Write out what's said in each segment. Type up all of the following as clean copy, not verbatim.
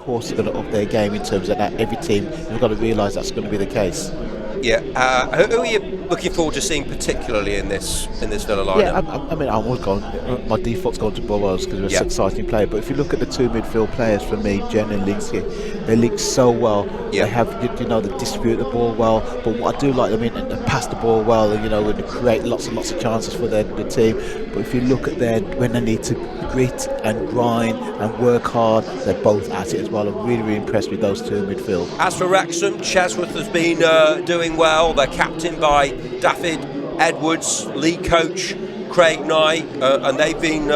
course they're going to up their game in terms of that. Every team, you've got to realise that's going to be the case. Yeah. Who are you looking forward to seeing particularly in this Villa lineup? Yeah, I mean, I was going. My default's gone to Burrows because he's an exciting player. But if you look at the two midfield players, for me, Jen and Linksy, they link so well. Yeah. They have, they distribute the ball well. But what I do like, they pass the ball well, and and they create lots and lots of chances for the team. But if you look at when they need to grit and grind and work hard, they're both at it as well. I'm really, really impressed with those two in midfield. As for Wrexham, Chesworth has been doing well. They're captained by David Edwards, league coach Craig Knight, and they've been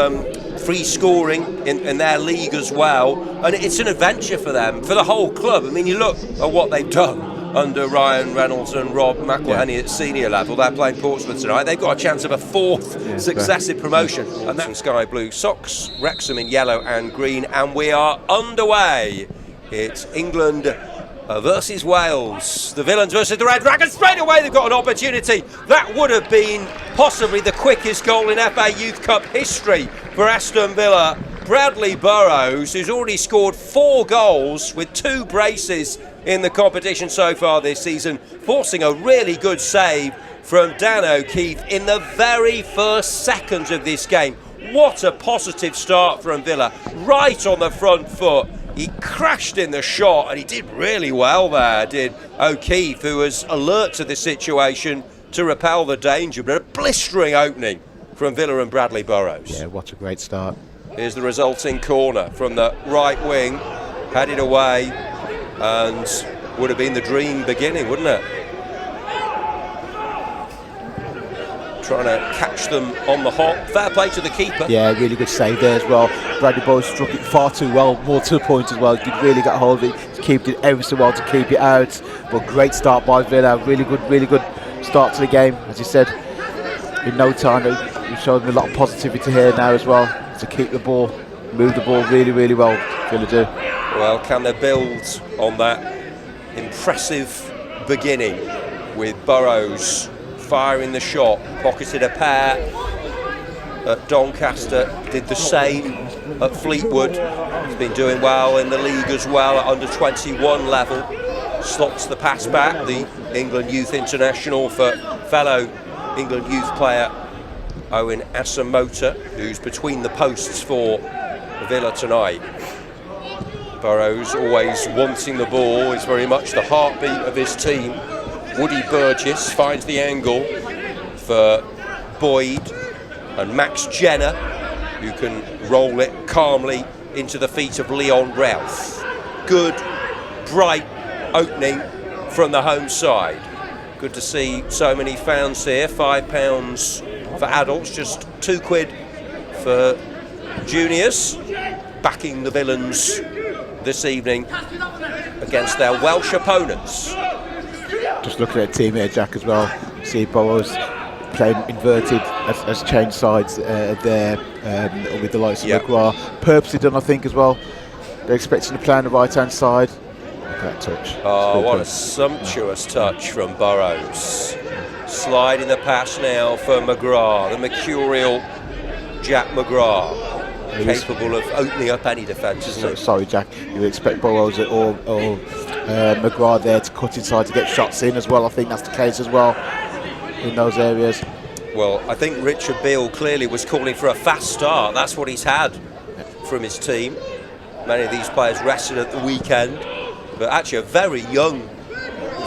free scoring in their league as well. And it's an adventure for them, for the whole club. I mean, you look at what they've done under Ryan Reynolds and Rob McElhenney at senior level. They're playing Portsmouth tonight. They've got a chance of a fourth successive promotion. And that's sky blue socks, Wrexham in yellow and green. And we are underway. It's England versus Wales. The Villains versus the Red Dragons. Straight away they've got an opportunity. That would have been possibly the quickest goal in FA Youth Cup history for Aston Villa. Bradley Burrows, who's already scored 4 goals with 2 braces in the competition so far this season, forcing a really good save from Dan O'Keefe in the very first seconds of this game. What a positive start from Villa, right on the front foot. He crashed in the shot and he did really well there, did O'Keefe, who was alert to the situation to repel the danger. But a blistering opening from Villa and Bradley Burrows. Yeah, what a great start. Here's the resulting corner from the right wing, headed away, and would have been the dream beginning, wouldn't it? Trying to catch them on the hop. Fair play to the keeper. Yeah, really good save there as well. Bradley Burrows struck it far too well, more to the point as well. He really got hold of it. Keep it ever so well to keep it out. But great start by Villa. Really good start to the game. As you said, in no time, you showed me a lot of positivity here now as well. To keep the ball, move the ball really, really well. Villa do. Well, can they build on that impressive beginning with Burrows firing the shot, pocketed a pair at Doncaster, did the same at Fleetwood. He's been doing well in the league as well at under 21 level. Slots the pass back, the England Youth International, for fellow England Youth player Owen Asamoah, who's between the posts for Villa tonight. Burrows always wanting the ball, is very much the heartbeat of his team. Woody Burgess finds the angle for Boyd, and Max Jenner, who can roll it calmly into the feet of Leon Ralph. Good, bright opening from the home side. Good to see so many fans here. £5 for adults, just £2 for juniors, backing the Villains this evening against their Welsh opponents. Just looking at the team here, Jack, as well. See Burrows playing inverted, has changed sides there with the likes of McGrath. Purposely done, I think, as well. They're expecting to play on the right-hand side. Look at that touch. Oh, what a sumptuous touch from Burrows. Sliding the pass now for McGrath, the mercurial Jack McGrath. Capable of opening up any defence, isn't it? Sorry, Jack. You would expect Burrows or McGrath there to cut inside to get shots in as well. I think that's the case as well in those areas. Well, I think Richard Beale clearly was calling for a fast start. That's what he's had from his team. Many of these players rested at the weekend, but actually a very young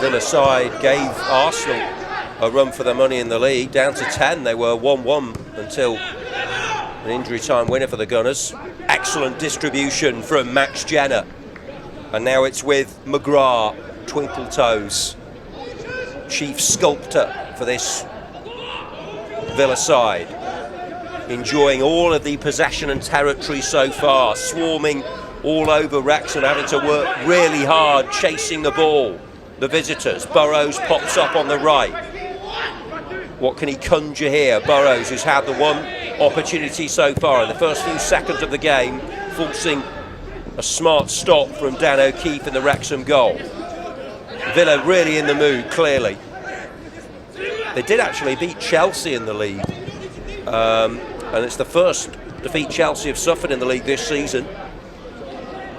Villa side gave Arsenal a run for their money in the league. Down to 10, they were 1-1 until an injury time winner for the Gunners. Excellent distribution from Max Jenner. And now it's with McGrath, twinkle toes, chief sculptor for this Villa side. Enjoying all of the possession and territory so far, swarming all over Wrexham, having to work really hard, chasing the ball. The visitors, Burrows pops up on the right. What can he conjure here? Burrows, who's had the one opportunity so far in the first few seconds of the game, forcing a smart stop from Dan O'Keefe in the Wrexham goal. Villa really in the mood, clearly. They did actually beat Chelsea in the league, and it's the first defeat Chelsea have suffered in the league this season.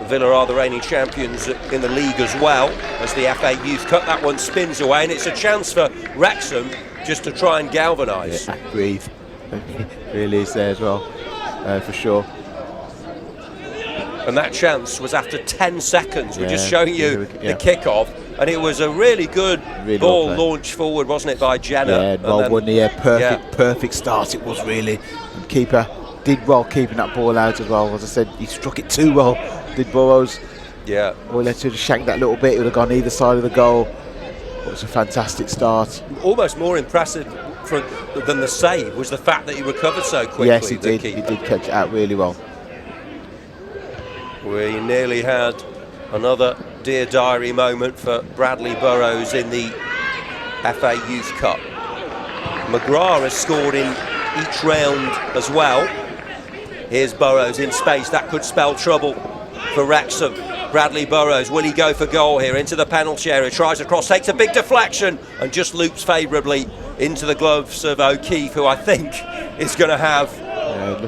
Villa are the reigning champions in the league as well as the FA Youth Cup. That one spins away, and it's a chance for Wrexham just to try and galvanise. Yeah, breathe. Really is there as well, for sure. And that chance was after 10 seconds. We're just showing you yeah. the kick-off, and it was a really good ball launched forward, wasn't it, by Jenner? Yeah, well won, perfect start it was really. And keeper did well keeping that ball out as well. As I said, he struck it too well, did Burrows. Yeah. All he had to just shank that little bit, it would have gone either side of the goal. It was a fantastic start. Almost more impressive than the save was the fact that he recovered so quickly. Yes, he did. He did catch it out really well. We nearly had another Dear Diary moment for Bradley Burrows in the FA Youth Cup. McGrath has scored in each round as well. Here's Burrows in space. That could spell trouble for Wrexham. Bradley Burrows, will he go for goal here into the penalty area? Tries a cross, takes a big deflection and just loops favourably into the gloves of O'Keefe, who I think is going to have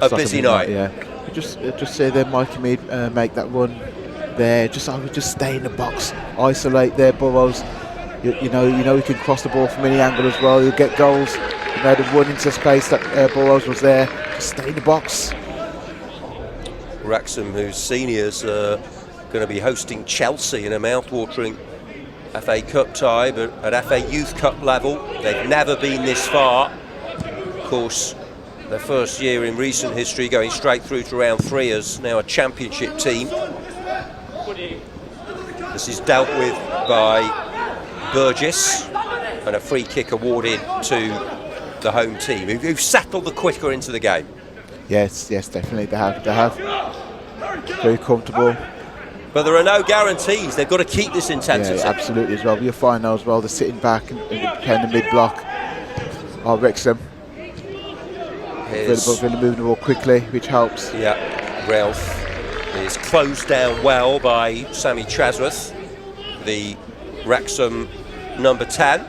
a busy night. Just say there, Mikey Mead make that run there. I would just stay in the box, isolate there, Burrows. You know he can cross the ball from any angle as well. He'll get goals. You know, the run into space that Burrows was there. Just stay in the box. Wrexham, whose seniors are going to be hosting Chelsea in a mouth-watering FA Cup tie, but at FA Youth Cup level, they've never been this far. Of course, their first year in recent history, going straight through to round 3 as now a championship team. This is dealt with by Burgess, and a free kick awarded to the home team, who've settled the quicker into the game. Yes, definitely they have. Very comfortable. But there are no guarantees. They've got to keep this intensity. Yeah, absolutely as well. You'll find now as well, they're sitting back and playing the mid-block. Wrexham. Villa moving the ball quickly, which helps. Yeah, Ralph is closed down well by Sammy Chesworth, the Wrexham number 10.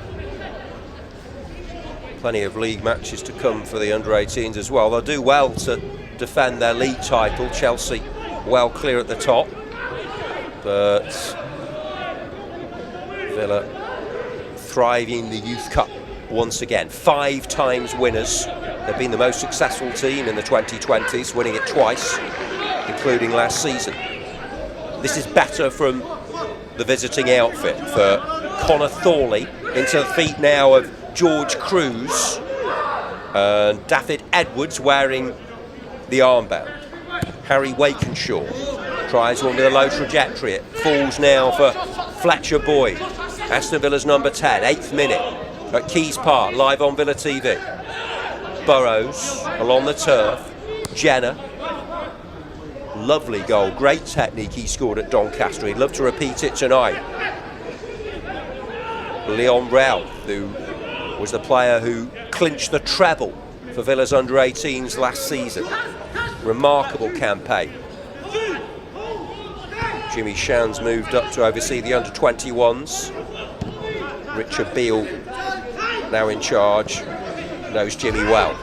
Plenty of league matches to come for the under-18s as well. They'll do well to defend their league title. Chelsea well clear at the top, but Villa thriving in the Youth Cup once again. 5 times winners. They've been the most successful team in the 2020s, winning it twice, including last season. This is better from the visiting outfit for Connor Thorley, into the feet now of George Cruz and David Edwards wearing the armband. Harry Wakenshaw tries one with a low trajectory. It falls now for Fletcher Boyd, Aston Villa's number 10, 8th minute at Keys Park, live on Villa TV. Burrows along the turf. Jenner, lovely goal, great technique he scored at Doncaster. He'd love to repeat it tonight. Leon Ralph, who was the player who clinched the treble for Villa's under-18s last season. Remarkable campaign. Jimmy Shan's moved up to oversee the under-21s. Richard Beale now in charge, knows Jimmy well.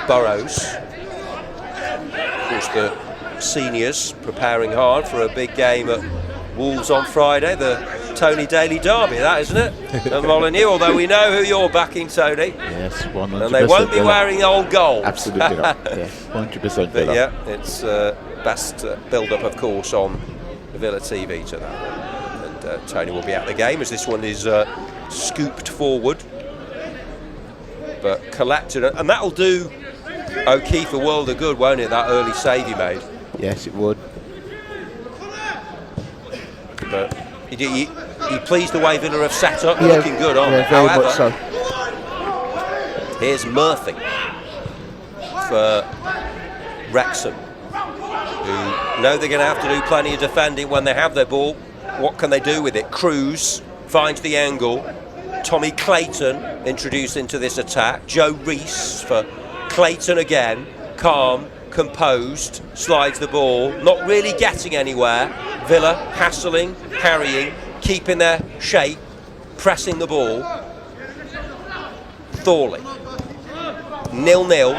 Burrows, of course the seniors preparing hard for a big game at Wolves on Friday, the Tony Daly derby, that isn't it? And Molyneux, although we know who you're backing, Tony. Yes, 100%. And they won't be wearing old gold. Absolutely not. Yeah, 100% Villa. Yeah, it's best build-up, of course, on Villa TV to that. And Tony will be at the game as this one is scooped forward, but collected, and that'll do O'Keefe a world of good, won't it? That early save he made. Yes, it would. But he pleased the way Villa have set up. They're looking good, aren't they? Very However, much so. Here's Murphy for Wrexham, who know they're going to have to do plenty of defending when they have their ball. What can they do with it? Cruz finds the angle. Tommy Clayton introduced into this attack. Joe Reese for Clayton again. Calm, composed, slides the ball, not really getting anywhere. Villa hassling, harrying, keeping their shape, pressing the ball. Thorley. 0-0.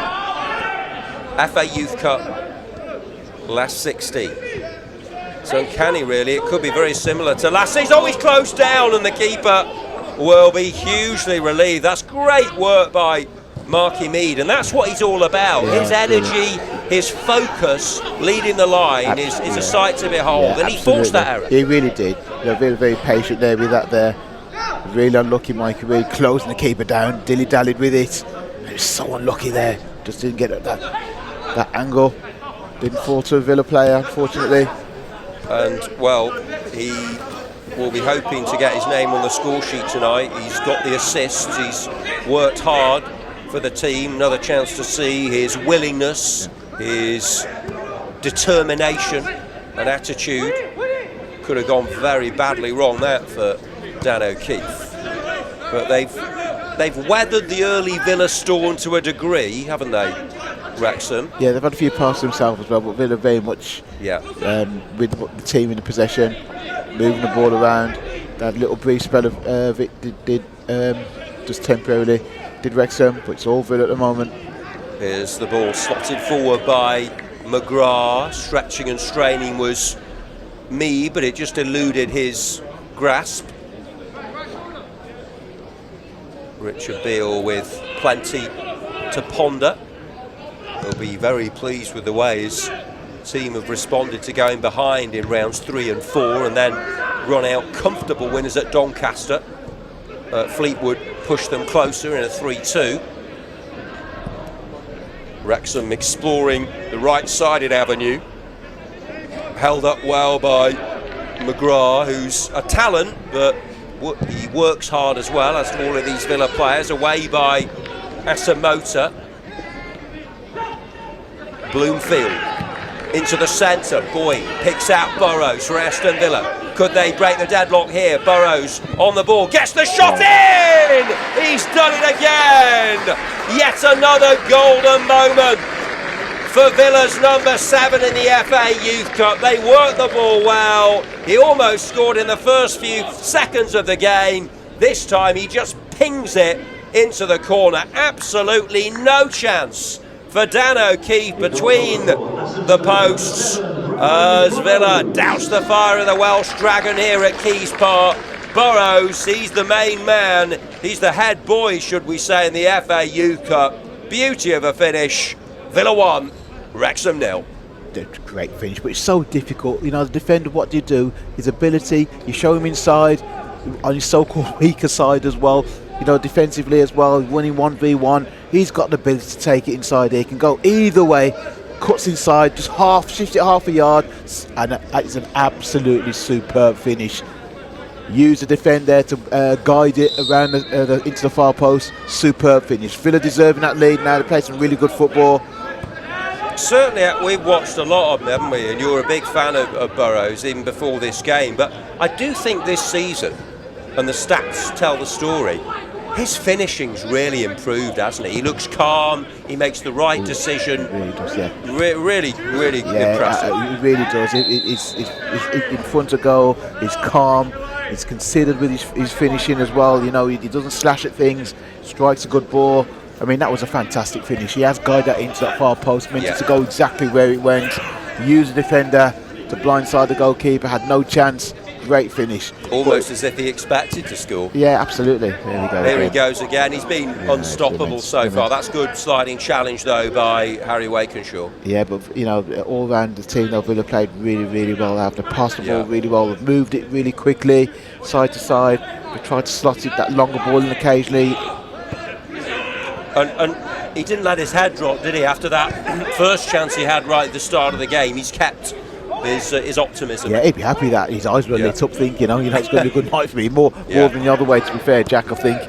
FA Youth Cup, last 16. It's uncanny, really. It could be very similar to last season. Oh, he's closed down, and the keeper will be hugely relieved. That's great work by Marky Mead, and that's what he's all about. Yeah, his energy, his focus, leading the line is a sight to behold, and he forced that error. He really did. Very, very patient there with that there. Really unlucky, Mikey Reid, closing the keeper down, dilly-dallied with it. He was so unlucky there. Just didn't get that angle. Didn't fall to a Villa player, unfortunately. And, well, he will be hoping to get his name on the score sheet tonight. He's got the assists. He's worked hard for the team. Another chance to see his willingness, his determination and attitude. Could have gone very badly wrong, that, for Dan O'Keefe. But they've weathered the early Villa storm to a degree, haven't they, Wrexham? Yeah, they've had a few passes themselves as well, but Villa very much with the team in the possession, moving the ball around. They had a little brief spell of it did just temporarily, did Wrexham, but it's all Villa at the moment. Here's the ball slotted forward by McGrath. Stretching and straining was Mead, but it just eluded his grasp. Richard Beale with plenty to ponder. He'll be very pleased with the way his team have responded to going behind in rounds 3 and 4 and then run out comfortable winners at Doncaster. Fleetwood pushed them closer in a 3-2. Wrexham exploring the right-sided avenue. Held up well by McGrath, who's a talent, but he works hard as well, as all of these Villa players. Away by Aston. Bloomfield into the centre. Boyd picks out Burrows for Aston Villa. Could they break the deadlock here? Burrows on the ball, gets the shot in! He's done it again! Yet another golden moment for Villa's number 7 in the FA Youth Cup. They worked the ball well. He almost scored in the first few seconds of the game. This time he just pings it into the corner. Absolutely no chance for Dan O'Keefe between the posts as Villa douse the fire of the Welsh Dragon here at Keys Park. Burrows, he's the main man. He's the head boy, should we say, in the FA Youth Cup. Beauty of a finish. Villa 1, Wrexham 0. Great finish, but it's so difficult. You know, the defender, what do you do? His ability, you show him inside on his so-called weaker side as well. You know, defensively as well, winning 1v1. He's got the ability to take it inside. He can go either way. Cuts inside, just shift it half a yard, and it's an absolutely superb finish. Use the defender to guide it around into the far post. Superb finish. Villa deserving that lead now. They play some really good football. Certainly, we've watched a lot of them, haven't we? And you're a big fan of Burrows even before this game. But I do think this season, and the stats tell the story, his finishing's really improved, hasn't he? He looks calm. He makes the right decision. He really does, yeah. Really impressive. He really does. He's in front of goal. He's calm. He's considered with his finishing as well. You know, he doesn't slash at things. Strikes a good ball. I mean, that was a fantastic finish. He has guided that into that far post, meant it to go exactly where it went. Used the defender to blindside the goalkeeper. Had no chance. Great finish. Almost as if he expected to score. Yeah, absolutely. There we go. Here he goes again. He's been unstoppable so far. That's good sliding challenge, though, by Harry Wakenshaw. Yeah, but, you know, all round the team, though, Villa played really, really well. They've passed the ball really well. They've moved it really quickly, side to side. They tried to slot it, that longer ball in occasionally. And he didn't let his head drop, did he? After that first chance he had right at the start of the game, he's kept his optimism. Yeah, he'd be happy that his eyes were lit up, thinking, it's going to be a good night for me. More than the other way, to be fair, Jack, I think.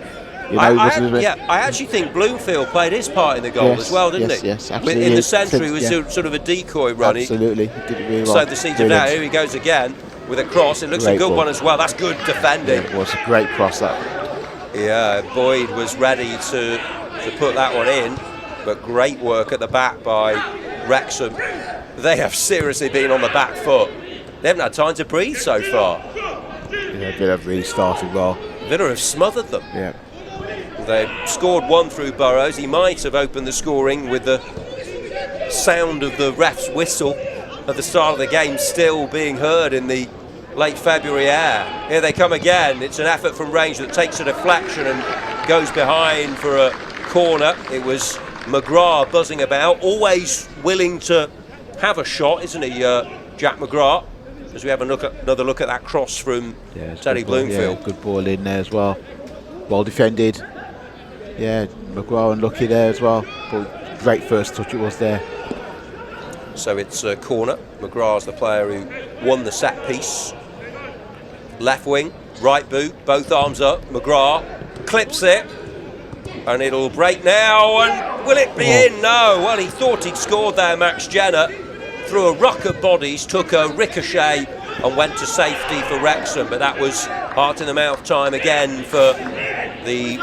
I actually think Bloomfield played his part in the goal as well, didn't he? Yes, absolutely. In the centre, he was sort of a decoy run. Absolutely, he did it really well. So the seeds of now, here he goes again with a cross. It looks a good one as well. That's good defending. Yeah, it was a great cross, that. Yeah, Boyd was ready to put that one in, but great work at the back by Wrexham. They have seriously been on the back foot. They haven't had time to breathe so far. Yeah, Villa have really started well. Villa have smothered them. Yeah. They've scored one through Burrows. He might have opened the scoring with the sound of the ref's whistle of the start of the game still being heard in the late February air. Here they come again. It's an effort from range that takes a deflection and goes behind for a corner. It was McGrath buzzing about, always willing to have a shot, isn't he, Jack McGrath? As we have another look at that cross from Teddy Bloomfield. Yeah, good ball in there as well. Well defended. Yeah, McGrath unlucky there as well. But great first touch it was there. So it's a corner. McGrath's the player who won the set piece. Left wing, right boot, both arms up. McGrath clips it, and it'll break now. And will it be in? No. Well, he thought he'd scored there, Max Jenner. Through a ruck of bodies, took a ricochet and went to safety for Wrexham. But that was heart in the mouth time again for the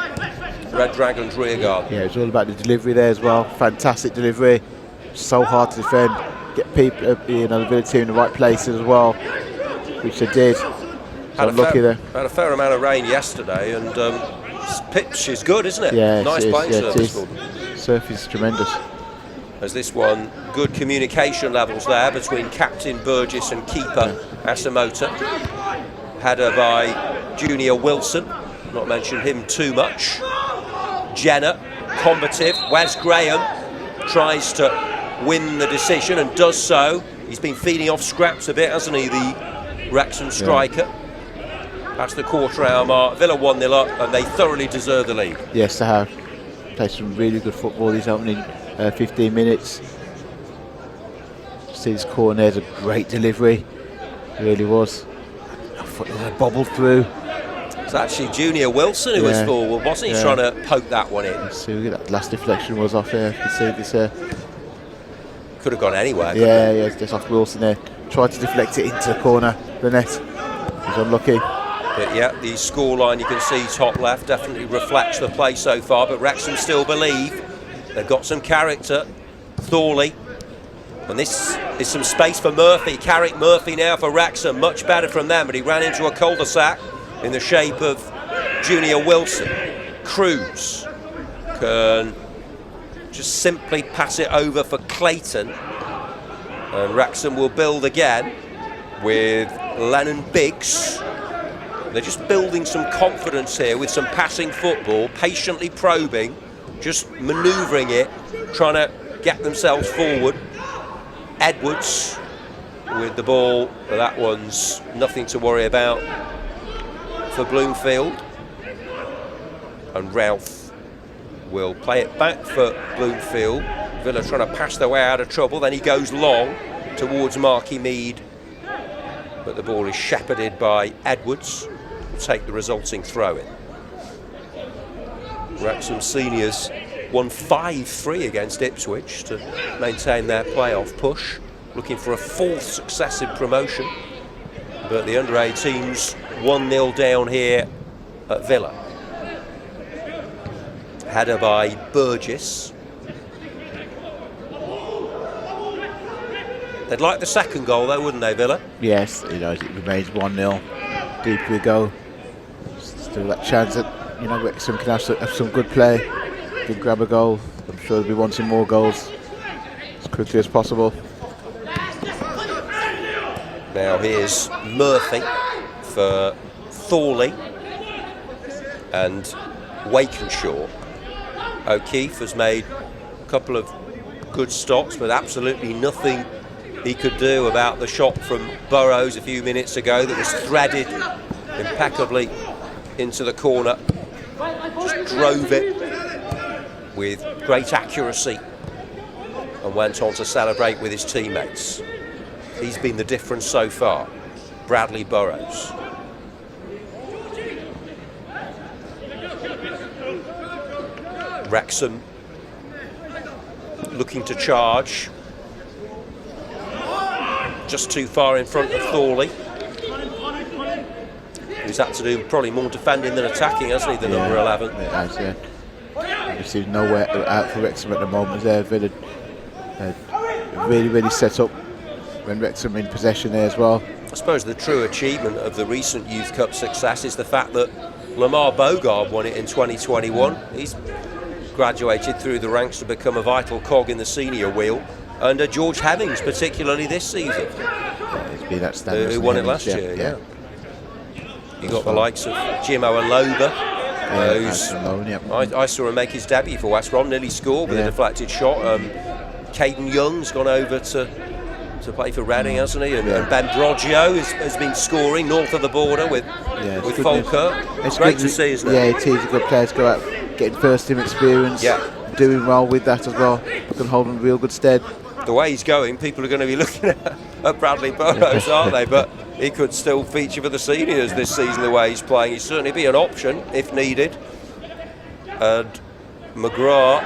Red Dragons rearguard. Yeah, it's all about the delivery there as well. Fantastic delivery. So hard to defend. Get people, the Villa team in the right places as well, which they did. Had a fair amount of rain yesterday, and this pitch is good, isn't it? Yeah, nice playing surface. Surface is tremendous. As this one, good communication levels there between Captain Burgess and keeper Asamoah. Header by Junior Wilson, not mention him too much. Jenner, combative. Wes Graham tries to win the decision and does so. He's been feeding off scraps a bit, hasn't he, the Wrexham striker? Yeah. That's the quarter-hour mark. Villa 1-0 up, and they thoroughly deserve the lead. Yes, they have. Played some really good football these opening 15 minutes. See this corner, there's a great delivery. It really was. Bobbled through. It's actually Junior Wilson who was forward, wasn't he, trying to poke that one in? Let's see, that last deflection was off there. You can see this. Could have gone anywhere. Yeah, just off Wilson there. Tried to deflect it into the corner, the net. He's unlucky. But yeah, the scoreline you can see top left definitely reflects the play so far, but Wrexham still believe. They've got some character. Thorley. And this is some space for Murphy. Carrick Murphy now for Wrexham. Much better from them, but he ran into a cul-de-sac in the shape of Junior Wilson. Cruz can just simply pass it over for Clayton. And Wrexham will build again with Lennon Biggs. They're just building some confidence here with some passing football, patiently probing, just manoeuvring it, trying to get themselves forward. Edwards with the ball, but that one's nothing to worry about for Bloomfield. And Ralph will play it back for Bloomfield. Villa trying to pass their way out of trouble, then he goes long towards Marky Mead, but the ball is shepherded by Edwards. Take the resulting throw-in. Wrexham seniors won 5-3 against Ipswich to maintain their playoff push, looking for a fourth successive promotion. But the under-18s 1-0 down here at Villa. Header by Burgess. They'd like the second goal though, wouldn't they, Villa? Yes, it remains 1-0. Deep we go. Still that chance that Wrexham can have some good play, can grab a goal. I'm sure they'll be wanting more goals as quickly as possible. Now here's Murphy for Thorley and Wakenshaw. O'Keefe has made a couple of good stops, but absolutely nothing he could do about the shot from Burrows a few minutes ago that was threaded impeccably into the corner. Just drove it with great accuracy and went on to celebrate with his teammates. He's been the difference so far, Bradley Burrows. Wrexham looking to charge. Just too far in front of Thorley, who's had to do probably more defending than attacking, hasn't he, the number 11? It has, yeah. There's nowhere out for Wrexham at the moment there. Villa really set up when Wrexham in possession there as well. I suppose the true achievement of the recent Youth Cup success is the fact that Lamar Bogard won it in 2021. He's graduated through the ranks to become a vital cog in the senior wheel. under George Hemmings, particularly this season. Yeah, he's been outstanding. Who won it last year, yeah. You got the likes of Jim Aloba. I saw him make his debut for West Brom, nearly scored with a deflected shot. Caden Young's gone over to play for Reading, hasn't he? And Ben Broggio has been scoring north of the border with Falkirk. It's great to see, isn't it? Yeah, it is a good player to go out, getting first team experience, doing well with that as well. Can hold him in real good stead. The way he's going, people are going to be looking at Bradley Burrows, aren't they? But he could still feature for the seniors this season the way he's playing. He'd certainly be an option if needed. And McGrath,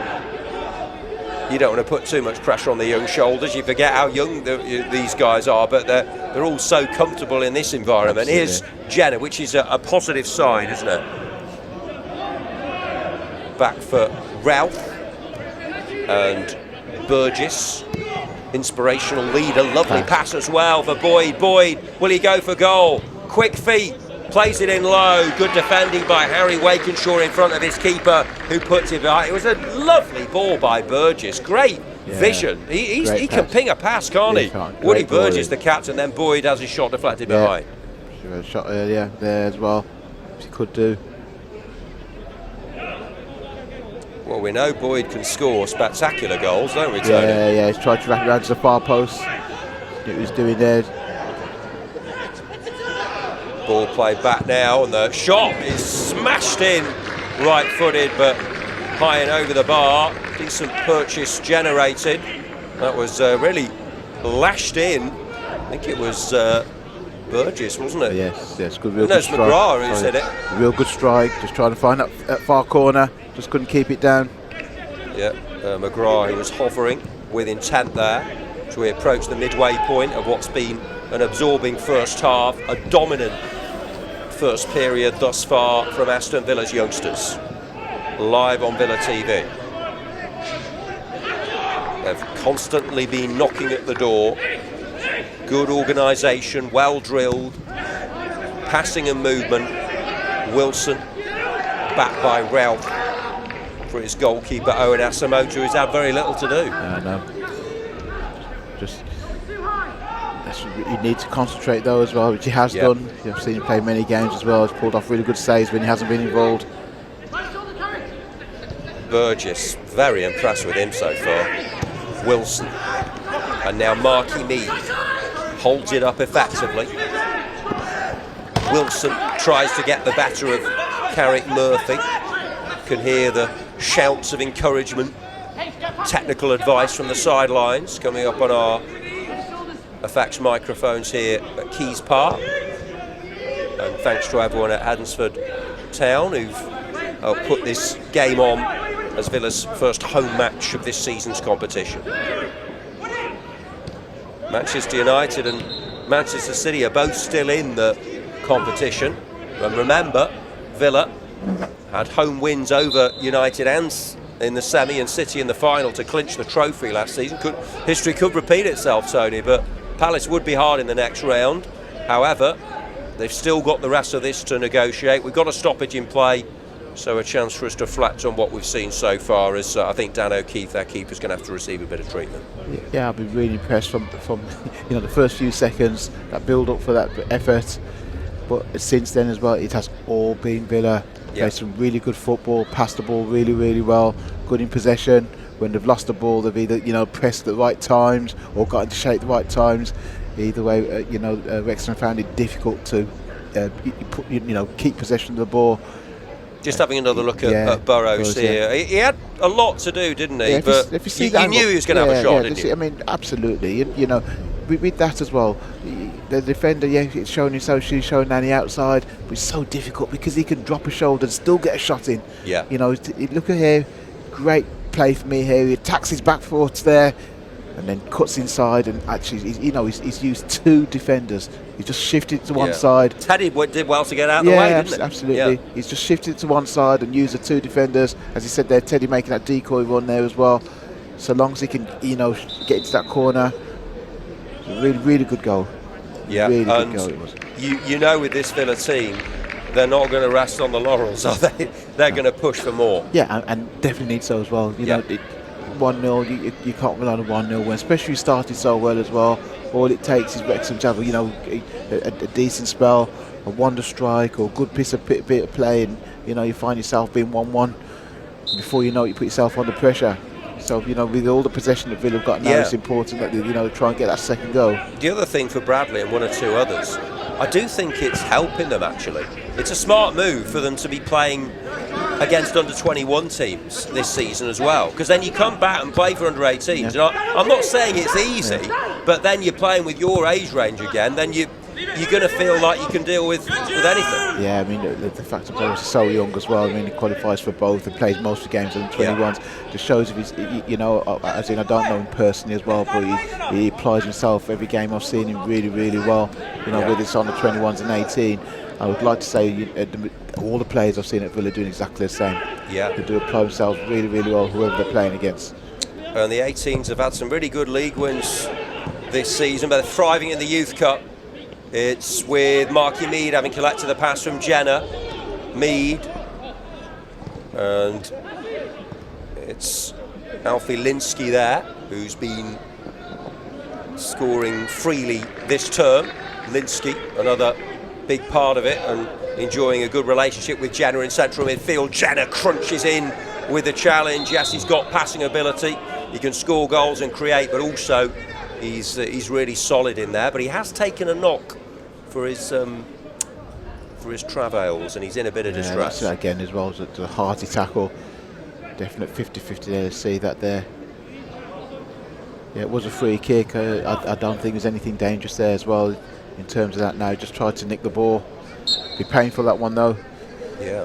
you don't want to put too much pressure on the young shoulders. You forget how young these guys are, but they're all so comfortable in this environment. Absolutely. Here's Jenner, which is a positive sign, isn't it? Back for Ralph and Burgess, inspirational leader. Lovely pass as well for Boyd. Boyd, will he go for goal? Quick feet, plays it in low. Good defending by Harry Wakenshaw in front of his keeper, who puts it behind. It was a lovely ball by Burgess. Great vision. He can ping a pass, can't he? Woody Burgess, the captain, then Boyd has his shot deflected behind. Should have a shot earlier there as well, if he could do. Well, we know Boyd can score spectacular goals, don't we, Tony? Yeah, he's tried to wrap it around to the far post. It was doing there. Ball played back now, and the shot is smashed in, right-footed, but high and over the bar. Decent purchase generated. That was really lashed in. I think it was Burgess, wasn't it? Yes, good. No, it's McGrath who said it. Real good strike, just trying to find that far corner. Just couldn't keep it down. Yeah, McGrath, who was hovering with intent there as we approach the midway point of what's been an absorbing first half, a dominant first period thus far from Aston Villa's youngsters. Live on Villa TV. They've constantly been knocking at the door. Good organisation, well drilled, passing and movement. Wilson, backed by Ralph. For his goalkeeper Owen Asamoah, who's had very little to do. No. You need to concentrate though as well, which he has done. You've seen him play many games as well. He's pulled off really good saves when he hasn't been involved. Burgess, very impressed with him so far. Wilson, and now Marky Mead holds it up effectively. Wilson tries to get the better of Carrick Murphy. Can hear the shouts of encouragement, technical advice from the sidelines coming up on our effects microphones here at Keys Park. And thanks to everyone at Haddonsford Town who've put this game on as Villa's first home match of this season's competition. Manchester United and Manchester City are both still in the competition. And remember, Villa had home wins over United and in the semi and City in the final to clinch the trophy last season. History could repeat itself, Tony, but Palace would be hard in the next round. However, they've still got the rest of this to negotiate. We've got a stoppage in play, so a chance for us to reflect on what we've seen so far. As I think Dan O'Keefe, their keeper, is going to have to receive a bit of treatment. Yeah, I've been really impressed from the first few seconds, that build up for that effort. But since then as well, it has all been Villa. Played some really good football, passed the ball really, really well, good in possession. When they've lost the ball, they've either pressed at the right times or got into shape at the right times. Either way, Wrexham found it difficult to keep possession of the ball. Just having another look at Burrows here. Yeah. He had a lot to do, didn't he? But he knew he was going to have a shot, didn't he? I mean, absolutely. With that as well, the defender, it's showing himself, she's showing down the outside, but it's so difficult because he can drop a shoulder and still get a shot in. Yeah. Look at here, great play for me here. He attacks his back foot there, and then cuts inside. And actually, he's used two defenders. He just shifted to one side. Teddy did well to get out of the way, didn't he? Absolutely. Yeah. He's just shifted to one side and used the two defenders. As he said there, Teddy making that decoy run there as well. So long as he can, get into that corner. Really, really good goal. Yeah, really and good goal it was. With this Villa team, they're not going to rest on the laurels, are they? They're going to push for more. Yeah, and definitely need so as well. 1-0, you can't rely on a 1-0 win, especially you started so well as well. All it takes is Wrexham to have a decent spell, a wonder strike or a good bit of play, and you find yourself being 1-1. Before you know it, you put yourself under pressure. So with all the possession that Villa have got now, it's important that they try and get that second goal. The other thing for Bradley and one or two others, I do think it's helping them actually. It's a smart move for them to be playing against under-21 teams this season as well, because then you come back and play for under-18s. Yeah. I'm not saying it's easy, but then you're playing with your age range again, then you're going to feel like you can deal with anything. Yeah, I mean, the fact that Boris is so young as well, I mean, he qualifies for both and plays most of the games on the 21s. Just shows if he's, as in, I don't know him personally as well, but he applies himself every game. I've seen him really, really well, with his on the 21s and 18. I would like to say all the players I've seen at Villa doing exactly the same. Yeah. They do apply themselves really, really well, whoever they're playing against. And the 18s have had some really good league wins this season, but they're thriving in the Youth Cup. It's with Marky Mead having collected the pass from Jenner. Mead. And it's Alfie Linsky there, who's been scoring freely this term. Linsky, another big part of it, and enjoying a good relationship with Jenner in central midfield. Jenner crunches in with the challenge. Yes, he's got passing ability. He can score goals and create, but also he's really solid in there. But he has taken a knock for his travails, and he's in a bit of distress. That's again as well as a hearty tackle. Definite 50-50 there to see that there. Yeah, it was a free kick. I don't think there's anything dangerous there as well in terms of that now. Just tried to nick the ball. Be painful, that one though. Yeah,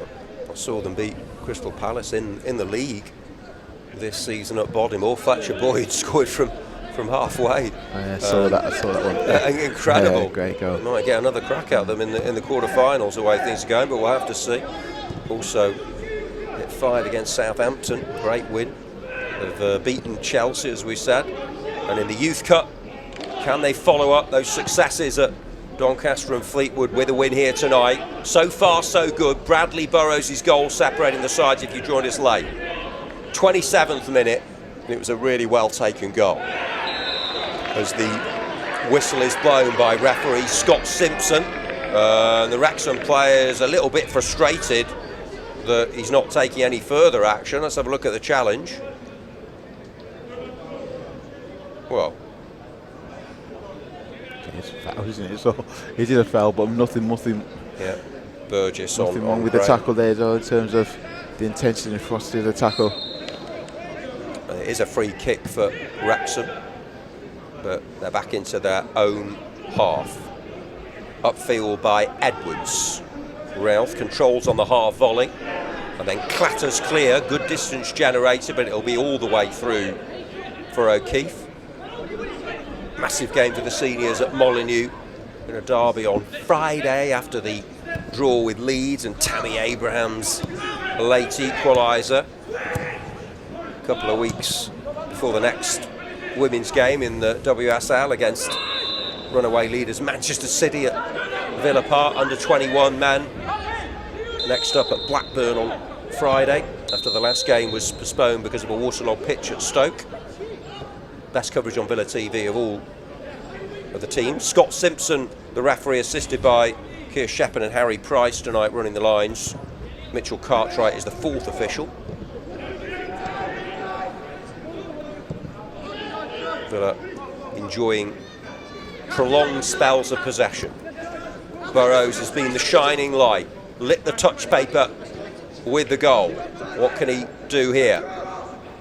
I saw them beat Crystal Palace in the league this season at Bodymoor. Fletcher Boyd scored from halfway. I saw that one. Incredible. Yeah, great goal. Might get another crack at them in the quarter-finals, the way things are going, but we'll have to see. Also, it fired against Southampton. Great win. They've beaten Chelsea, as we said. And in the Youth Cup, can they follow up those successes at Doncaster and Fleetwood with a win here tonight? So far, so good. Bradley Burrows' goal separating the sides if you joined us late. 27th minute, and it was a really well-taken goal. As the whistle is blown by referee Scott Simpson. The Wrexham players a little bit frustrated that he's not taking any further action. Let's have a look at the challenge. Well, it's a foul, isn't it? So it is a foul, but nothing. Yeah, Burgess nothing on wrong with Gray. the tackle there, though, in terms of the intensity and ferocity of the tackle. It is a free kick for Wrexham, but they're back into their own half. Upfield by Edwards. Ralph controls on the half volley and then clatters clear. Good distance generated, but it'll be all the way through for O'Keefe. Massive game for the seniors at Molineux in a derby on Friday after the draw with Leeds and Tammy Abraham's late equaliser. A couple of weeks before the next women's game in the WSL against runaway leaders Manchester City at Villa Park, under 21 man. Next up at Blackburn on Friday after the last game was postponed because of a waterlogged pitch at Stoke. Best coverage on Villa TV of all of the teams. Scott Simpson, the referee, assisted by Keir Shepherd and Harry Price tonight running the lines. Mitchell Cartwright is the fourth official. Villa enjoying prolonged spells of possession. Burrows has been the shining light, lit the touch paper with the goal. What can he do here?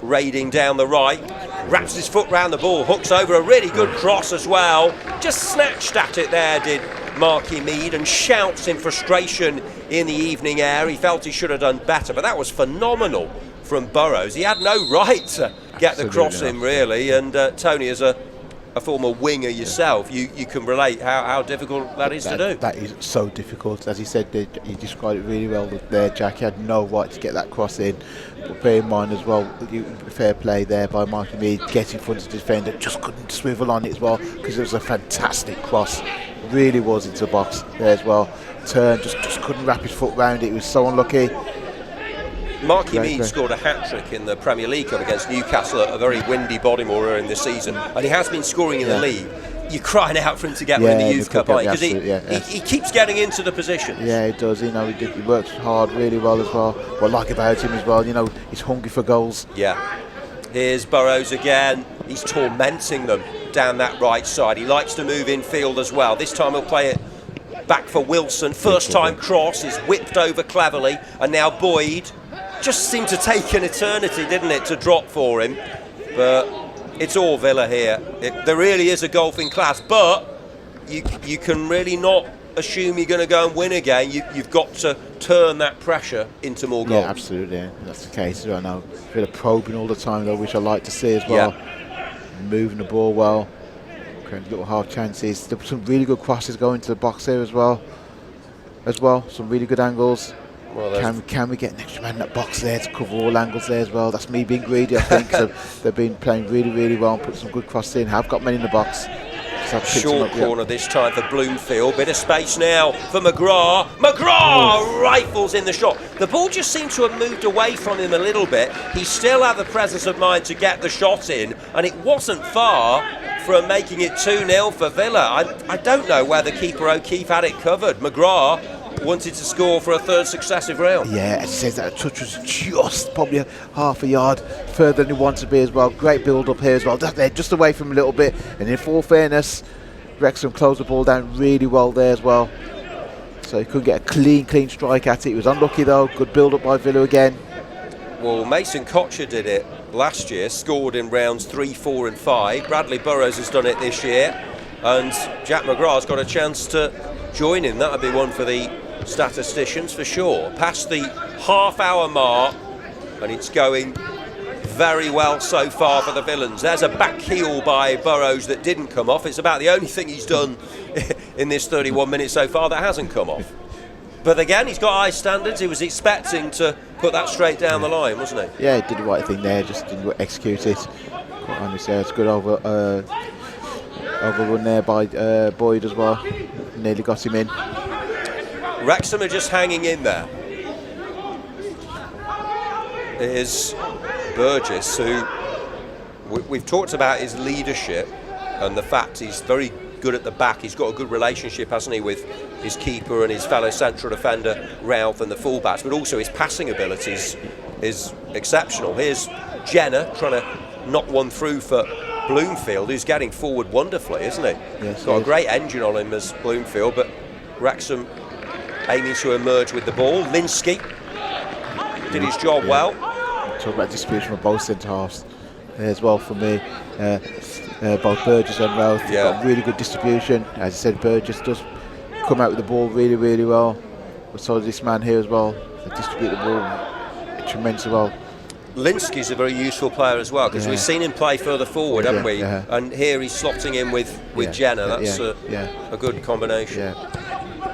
Raiding down the right, wraps his foot round the ball, hooks over a really good cross as well. Just snatched at it there, did Marky Mead, and shouts in frustration in the evening air. He felt he should have done better, but that was phenomenal from Burrows. He had no right to get the cross in, really, and Tony, as a former winger yourself, you can relate how difficult that is to do. That is so difficult. As he said, he described it really well there, Jack. He had no right to get that cross in. But bear in mind as well, fair play there by Marky Mead, getting in front of the defender, just couldn't swivel on it as well, because it was a fantastic cross. Really was into the box there as well. Turn, just couldn't wrap his foot round it. He was so unlucky. Marky Mead scored a hat-trick in the Premier League Cup against Newcastle, a very windy Bodymore earlier in the season, and he has been scoring in the league. You're crying out for him to get one in the Youth Cup, aren't you? Because he keeps getting into the position. Yeah, he does. He works hard really well as well. What I like about him as well, he's hungry for goals. Yeah. Here's Burrows again. He's tormenting them down that right side. He likes to move in field as well. This time he'll play it back for Wilson. First time cross is whipped over cleverly, and now Boyd just seemed to take an eternity, didn't it, to drop for him. But it's all Villa here. There really is a golfing class, but you can really not assume you're going to go and win again. You've got to turn that pressure into more goals. Yeah, absolutely. Yeah. That's the case. I know. Villa probing all the time, though, which I like to see as well. Moving the ball well. Creating little half chances. There were some really good crosses going to the box here as well. Some really good angles. Well, can we get an extra man in that box there to cover all angles there as well? That's me being greedy, I think. So they've been playing really, really well and put some good crosses in. Have got men in the box. Short corner this time for Bloomfield. Bit of space now for McGrath. McGrath rifles in the shot. The ball just seemed to have moved away from him a little bit. He still had the presence of mind to get the shot in, and it wasn't far from making it 2-0 for Villa. I don't know whether keeper O'Keefe had it covered. McGrath wanted to score for a third successive round. Yeah, it says that touch was just probably half a yard further than he wanted to be as well. Great build up here as well. They're just away from him a little bit. And in full fairness, Wrexham closed the ball down really well there as well. So he couldn't get a clean strike at it. He was unlucky though. Good build up by Villa again. Well, Mason Kocher did it last year, scored in rounds 3, 4 and 5. Bradley Burrows has done it this year. And Jack McGrath's got a chance to join him. That would be one for the statisticians for sure. Past the half-hour mark, and it's going very well so far for the Villains. There's a back heel by Burrows that didn't come off. It's about the only thing he's done in this 31 minutes so far that hasn't come off. But again, he's got high standards. He was expecting to put that straight down the line, wasn't he? Yeah, he did the right thing there, just didn't execute it. Quite honestly, it's good overrun there by Boyd as well. Nearly got him in. Wrexham are just hanging in there. Here's Burgess, who we've talked about his leadership and the fact he's very good at the back. He's got a good relationship, hasn't he, with his keeper and his fellow central defender Ralph and the fullbacks, but also his passing abilities is exceptional. Here's Jenner trying to knock one through for Bloomfield, who's getting forward wonderfully, isn't he? Yes, got a great engine on him as Bloomfield, but Wrexham aiming to emerge with the ball. Linsky did his job well. Talk about distribution from both centre halves as well for me. Both Burgess and Ralph got really good distribution. As I said, Burgess does come out with the ball really, really well. But so does this man here as well. They distribute the ball tremendously well. Linsky's a very useful player as well, because we've seen him play further forward, haven't we? And here he's slotting in with Jenner. That's a good combination.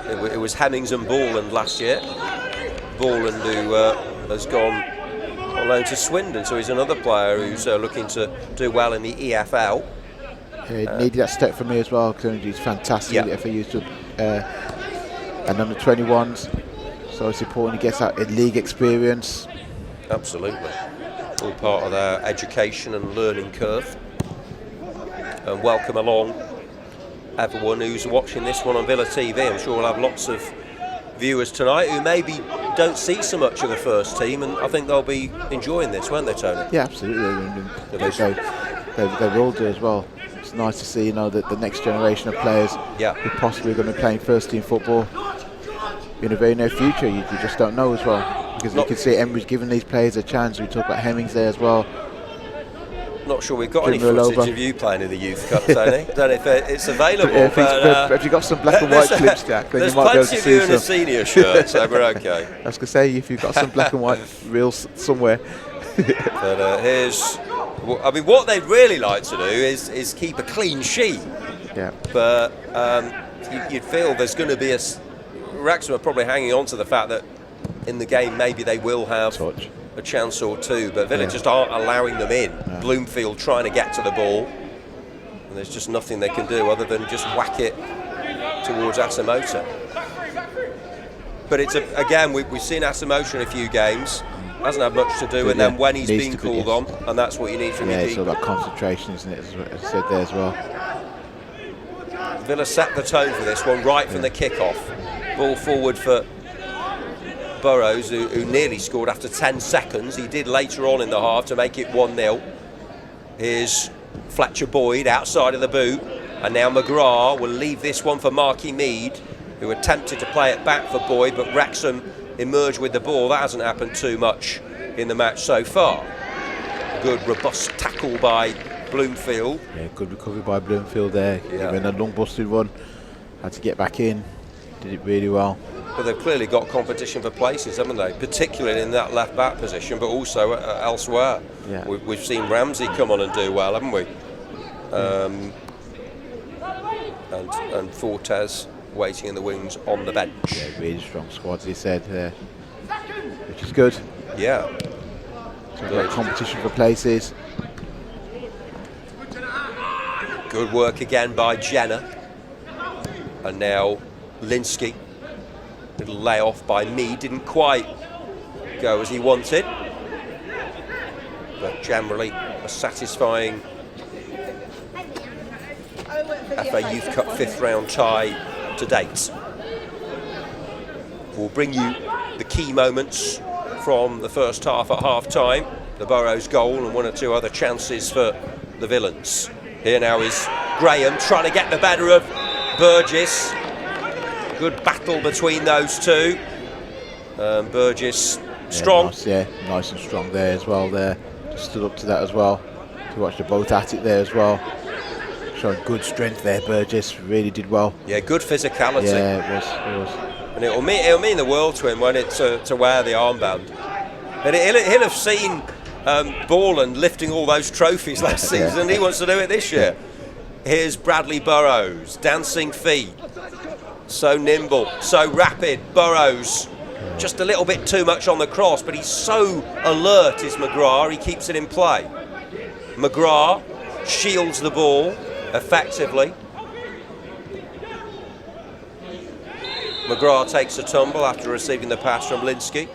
It was Hemmings and Borland last year. Borland, who has gone on loan to Swindon, so he's another player who's looking to do well in the EFL. Needed that step for me as well, because he's fantastic if he used to and under 21s, so it's important he gets that league experience. Absolutely, all part of their education and learning curve. And welcome along everyone who's watching this one on Villa TV. I'm sure we'll have lots of viewers tonight who maybe don't see so much of the first team, and I think they'll be enjoying this, won't they, Tony? Yeah, absolutely. They will do as well. It's nice to see, that the next generation of players who possibly are going to be playing first team football in the very near future. You just don't know as well, because you can see Emery's giving these players a chance. We talk about Hemmings there as well. Not sure we've got any footage of you playing in the Youth Cup, Tony. Don't know if it's available. If you've got some black and white clips, Jack, then you might be able to see some. There's plenty of you in a senior shirt, so we're okay. I was going to say, if you've got some black and white reels somewhere. But here's, what they'd really like to do is keep a clean sheet. Yeah. But you'd feel there's going to be Wrexham are probably hanging on to the fact that in the game maybe they will have a chance or two, but Villa just aren't allowing them in. Bloomfield trying to get to the ball, and there's just nothing they can do other than just whack it towards Asamoah. But it's again, we've seen Asamoah in a few games. hasn't had much to do, and then when he's Needs been to be, called on, and that's what you need from Yeah, your it's all keeper. about concentration, isn't it? As I said there as well. Villa set the tone for this one right from the kick-off. Ball forward for Burrows, who nearly scored after 10 seconds. He did later on in the half to make it 1-0. Here's Fletcher Boyd outside of the boot, and now McGrath will leave this one for Marky Mead, who attempted to play it back for Boyd, but Wrexham emerged with the ball. That hasn't happened too much in the match so far. Good robust tackle by Bloomfield. Yeah, good recovery by Bloomfield there. Yeah. When a long busted run, had to get back in, did it really well. But they've clearly got competition for places, haven't they? Particularly in that left back position, but also elsewhere. Yeah. We've seen Ramsey come on and do well, haven't we? And Fortes waiting in the wings on the bench. Yeah, really strong squad, as he said there, which is good. Yeah. So great competition for places. Good work again by Jenner. And now Linsky. Little layoff by Mead. Didn't quite go as he wanted. But generally a satisfying FA Youth Cup 5th round tie to date. We'll bring you the key moments from the first half at half time. The Burrows goal and one or two other chances for the Villains. Here now is Graham trying to get the better of Burgess. Good battle between those two. Burgess strong. Nice and strong there as well. There, just stood up to that as well. To watch them both at it there as well. Showing good strength there. Burgess really did well. Yeah, good physicality. Yeah, it was. And it'll mean the world to him when it's to wear the armband. And he'll have seen Borland lifting all those trophies last season. He wants to do it this year. Here's Bradley Burrows, dancing feet. So nimble, so rapid. Burrows, just a little bit too much on the cross, but he's so alert, is McGrath. He keeps it in play. McGrath shields the ball effectively. McGrath takes a tumble after receiving the pass from Linsky,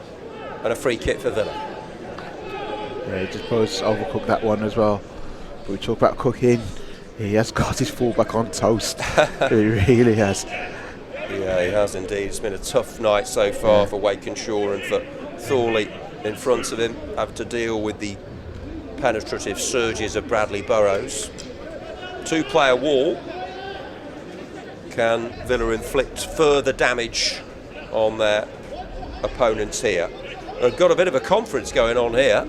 and a free kick for Villa. Yeah, he just probably overcooked that one as well. But we talk about cooking. He has got his fullback on toast. He really has. Yeah, he has indeed. It's been a tough night so far for Wakenshaw and for Thorley in front of him, having to deal with the penetrative surges of Bradley Burrows. Two-player wall. Can Villa inflict further damage on their opponents here? They've got a bit of a conference going on here.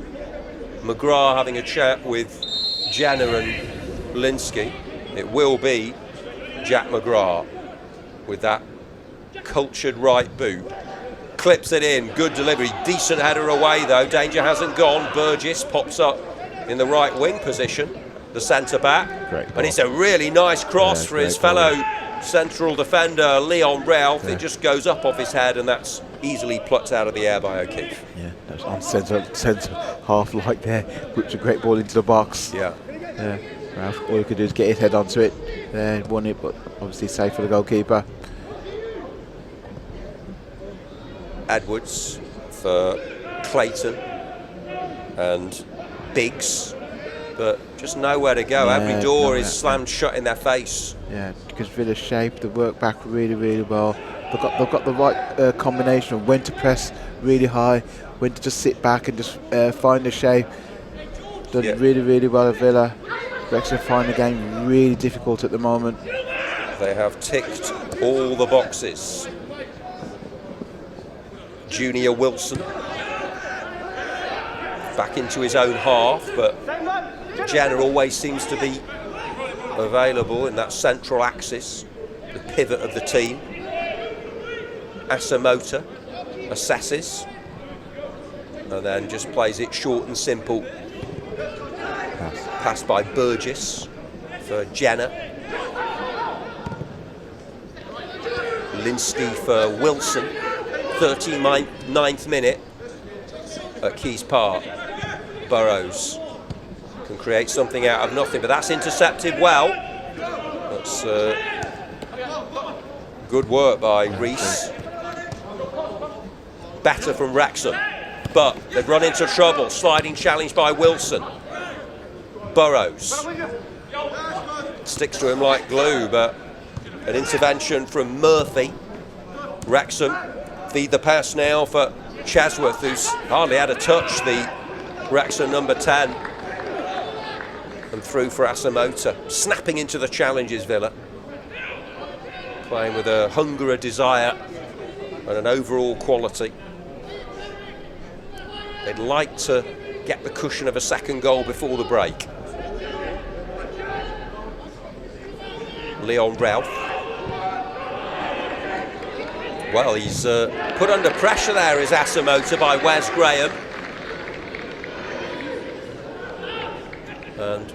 McGrath having a chat with Jenner and Linsky. It will be Jack McGrath with that cultured right boot. Clips it in, good delivery, decent header away though, danger hasn't gone. Burgess pops up in the right wing position, the centre back, and it's a really nice cross for his fellow central defender Leon Ralph. It just goes up off his head, and that's easily plucked out of the air by O'Keefe. Yeah, that's on centre half like there, whips a great ball into the box. Yeah. Ralph, all he could do is get his head onto it. There, won it, but obviously safe for the goalkeeper. Edwards for Clayton and Biggs, but just nowhere to go. Every door is slammed shut in their face. Yeah, because Villa shaped the work back really, really well. They've got the right combination of when to press really high, when to just sit back and just find the shape. Done really, really well at Villa. Wrexham find the game really difficult at the moment. They have ticked all the boxes. Junior Wilson back into his own half, but Jenner always seems to be available in that central axis, the pivot of the team. Asamoah assesses and then just plays it short and simple. Pass by Burgess for Jenner. Linsky for Wilson. 39th minute at Keys Park. Burrows can create something out of nothing, but that's intercepted well. That's good work by Rees. Better from Wrexham. but they've run into trouble. Sliding challenge by Wilson. Burrows sticks to him like glue, but an intervention from Murphy. Wrexham feed the pass now for Chesworth, who's hardly had a touch, the Wrexham number 10. And through for Asamoah. Snapping into the challenges, Villa. Playing with a hunger, a desire, and an overall quality. They'd like to get the cushion of a second goal before the break. Leon Ralph. Well, he's put under pressure there, is Asamoah, by Wes Graham. And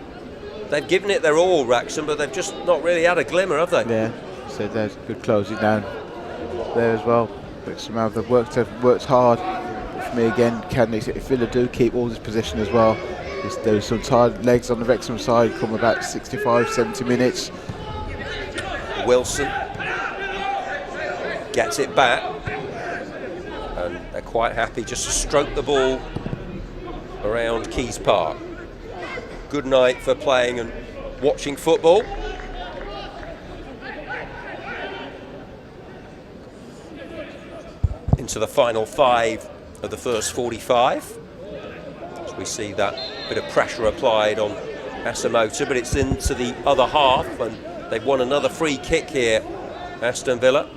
they've given it their all, Wrexham, but they've just not really had a glimmer, have they? Yeah, so there's good closing down there as well. Wrexham have worked hard. For me again, if Villa do keep all this possession as well, there's some tired legs on the Wrexham side, come about 65, 70 minutes. Wilson gets it back, and they're quite happy just to stroke the ball around Keys Park. Good night for playing and watching football. Into the final 5 of the first 45. As we see that bit of pressure applied on Asamoah, but it's into the other half, and they've won another free kick here, Aston Villa.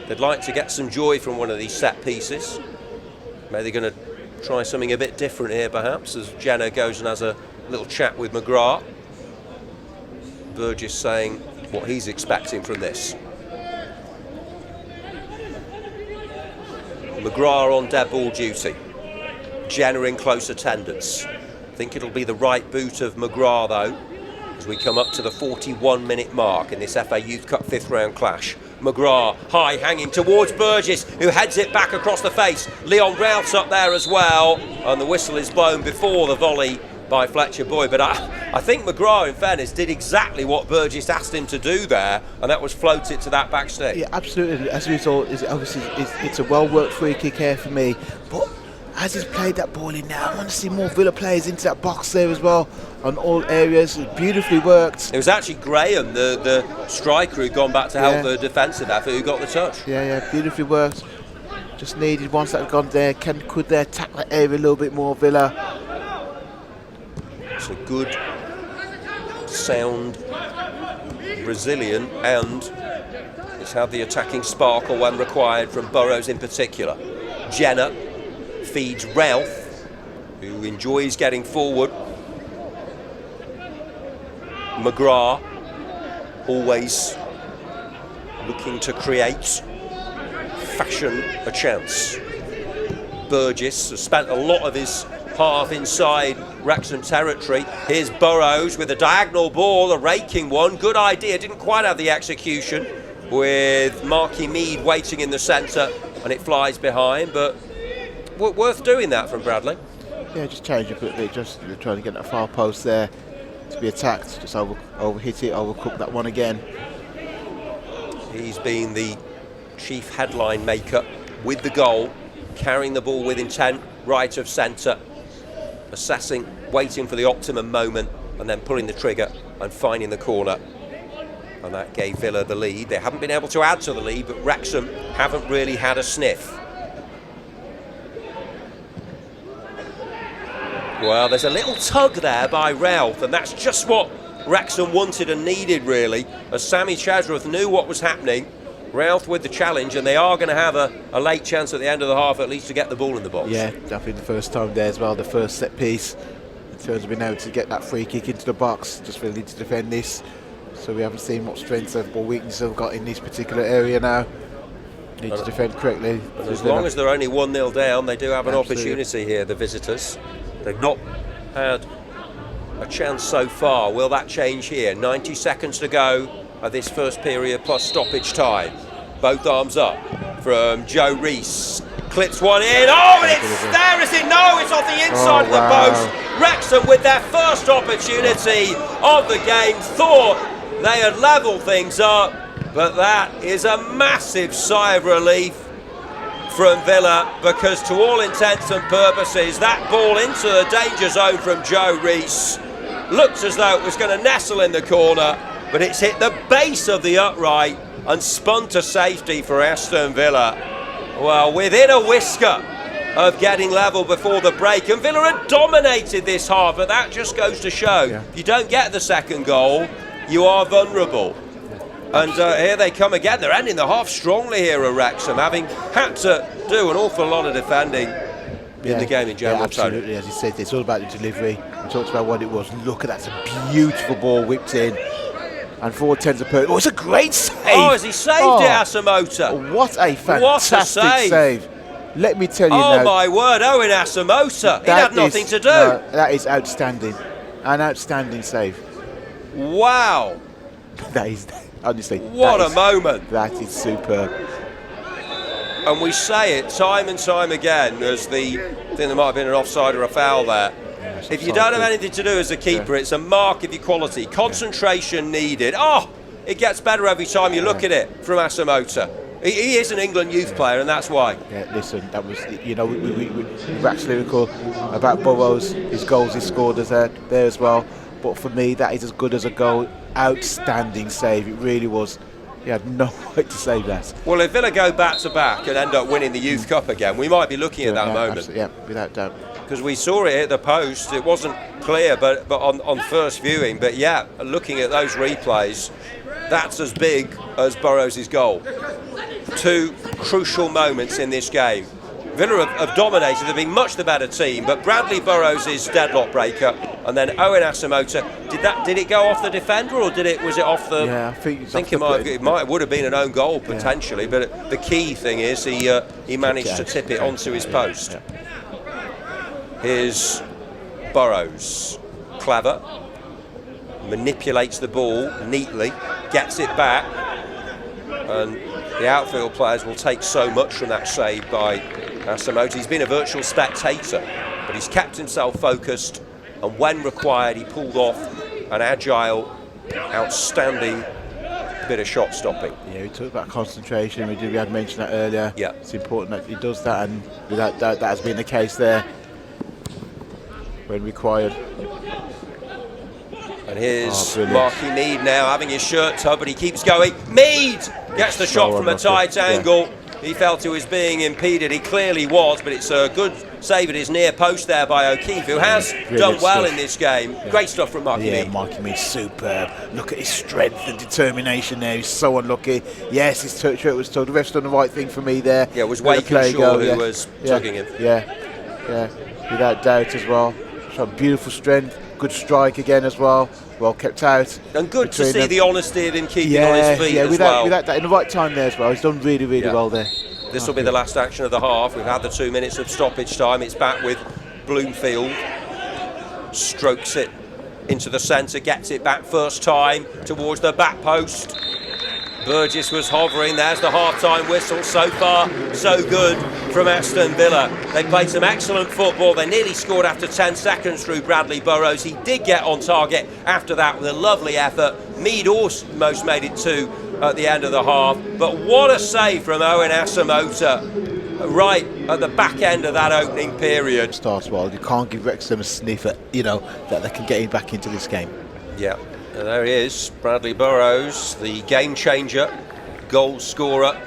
They'd like to get some joy from one of these set pieces. Maybe they're going to try something a bit different here, perhaps, as Jenner goes and has a little chat with McGrath. Burgess saying what he's expecting from this. McGrath on dead ball duty. Jenner in close attendance. I think it'll be the right boot of McGrath, though, as we come up to the 41-minute mark in this FA Youth Cup 5th round clash. McGrath high hanging towards Burgess, who heads it back across the face. Leon Ralph's up there as well, and the whistle is blown before the volley by Fletcher Boyd. But I think McGrath, in fairness, did exactly what Burgess asked him to do there, and that was float it to that back stick. Yeah, absolutely. As a result, it's a well-worked free kick here for me. But as he's played that ball in now, I want to see more Villa players into that box there as well, on all areas. It beautifully worked. It was actually Graham, the striker, who'd gone back to help the defensive effort, who got the touch. Yeah, beautifully worked. Just needed, once that had gone there, could they attack that area a little bit more, Villa? It's a good, sound, resilient, and it's had the attacking sparkle when required from Burrows in particular. Jenner feeds Ralph, who enjoys getting forward. McGrath always looking to create, fashion a chance. Burgess has spent a lot of his half inside Wrexham territory. Here's Burrows with a diagonal ball, a raking one. Good idea, didn't quite have the execution, with Marky Mead waiting in the centre, and it flies behind, but worth doing that from Bradley. Yeah, just change it a bit, just trying to get that far post there to be attacked, just overhit it, overcook that one again. He's been the chief headline maker with the goal, carrying the ball with intent, right of centre, assessing, waiting for the optimum moment, and then pulling the trigger and finding the corner. And that gave Villa the lead. They haven't been able to add to the lead, but Wrexham haven't really had a sniff. Well, there's a little tug there by Ralph, and that's just what Wrexham wanted and needed, really, as Sammy Chesworth knew what was happening. Ralph with the challenge, and they are going to have a late chance at the end of the half, at least, to get the ball in the box. Yeah, definitely the first time there as well, the first set piece, in terms of being able to get that free kick into the box. Just really need to defend this, so we haven't seen what strengths or weaknesses they've got in this particular area now. Need to defend correctly. And as long as they're only 1-0 down, they do have an opportunity here, the visitors. They've not had a chance so far. Will that change here? 90 seconds to go of this first period plus stoppage time. Both arms up from Joe Rees. Clips one in. Oh, and it's there, is it? No, it's off the inside of the post. Wrexham with their first opportunity of the game. Thought they had levelled things up, but that is a massive sigh of relief from Villa, because to all intents and purposes, that ball into the danger zone from Joe Rees looked as though it was going to nestle in the corner, but it's hit the base of the upright and spun to safety for Aston Villa. Well, within a whisker of getting level before the break, and Villa had dominated this half, but that just goes to show, if you don't get the second goal, you are vulnerable. And here they come again. They're ending the half strongly here at Wrexham, having had to do an awful lot of defending in the game in general. Yeah, absolutely, as you said, it's all about the delivery. We talked about what it was. Look at that, it's a beautiful ball whipped in. And for all intents and purposes, it was a great save. Oh, has he saved it, Asamoah? What a fantastic save. Let me tell you now. Oh my word, Owen Asamoah. He had nothing to do. No, that is outstanding. An outstanding save. Wow. That is, honestly. What a moment. That is superb. And we say it time and time again as the thing, there might have been an offside or a foul there. If you don't have anything to do as a keeper, it's a mark of your quality. Concentration needed. Oh, it gets better every time you look at it from Asamoah. He is an England youth player, and that's why. Yeah, listen, that was, you know, we wax lyrical about Burrows, his goals he scored there as well. But for me, that is as good as a goal. Outstanding save, it really was. He had no right to save that. Well, if Villa go back to back and end up winning the Youth Cup again, we might be looking at that moment. Yeah, without doubt. Because we saw it hit the post, it wasn't clear, but on first viewing. But yeah, looking at those replays, that's as big as Burrows' goal. Two crucial moments in this game. Villa have dominated, they've been much the better team, but Bradley Burrows' deadlock breaker, and then Owen Asamoah, did it go off the defender, or was it off the? Yeah, I think it would have been an own goal potentially, but the key thing is he managed to tip it onto his post. Here's Burrows, clever, manipulates the ball neatly, gets it back, and the outfield players will take so much from that save by Asamoah. He's been a virtual spectator, but he's kept himself focused, and when required, he pulled off an agile, outstanding bit of shot stopping. Yeah, we talked about concentration. We had mentioned that earlier. Yeah, it's important that he does that, and without doubt, that has been the case there when required. And here's Marky Mead now having his shirt tugged, but he keeps going. Mead gets the shot from a tight angle. He felt he was being impeded. He clearly was, but it's a good save at his near post there by O'Keefe, who has done well in this game. Great stuff from Marky Mead. Yeah, Marky Mead, superb. Look at his strength and determination there. He's so unlucky. Yes, his shirt was tugged. The ref's done the right thing for me there. Yeah, it was Wakenshaw who was tugging him. Yeah, without doubt as well. Shot beautiful strength. Good strike again as well. Well kept out. And good to see the honesty of him keeping on his feet as well. Without that, in the right time there as well. He's done really well there. This will be the last action of the half. We've had the 2 minutes of stoppage time. It's back with Bloomfield. Strokes it into the centre, gets it back first time towards the back post. Burgess was hovering. There's the half-time whistle. So far, so good from Aston Villa. They played some excellent football. They nearly scored after 10 seconds through Bradley Burrows. He did get on target after that with a lovely effort. Mead almost made it 2 at the end of the half. But what a save from Owen Asamoah right at the back end of that opening period. Starts well. You can't give Wrexham a sniff at, that they can get him back into this game. Yeah. And there he is, Bradley Burrows, the game changer, goal scorer,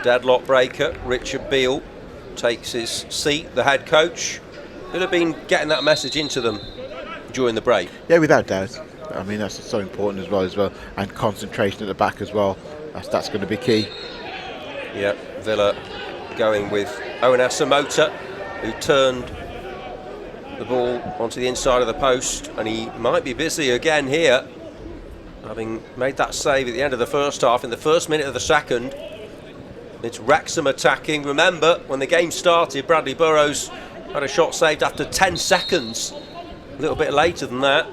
deadlock breaker. Richard Beale takes his seat, the head coach. Could have been getting that message into them during the break. Yeah, without doubt. I mean, that's so important as well, and concentration at the back as well. That's going to be key. Yeah, Villa going with Owen Asamoah, who turned the ball onto the inside of the post, and he might be busy again here, having made that save at the end of the first half. In the first minute of the second, it's Wrexham attacking. Remember, when the game started, Bradley Burrows had a shot saved after 10 seconds, a little bit later than that.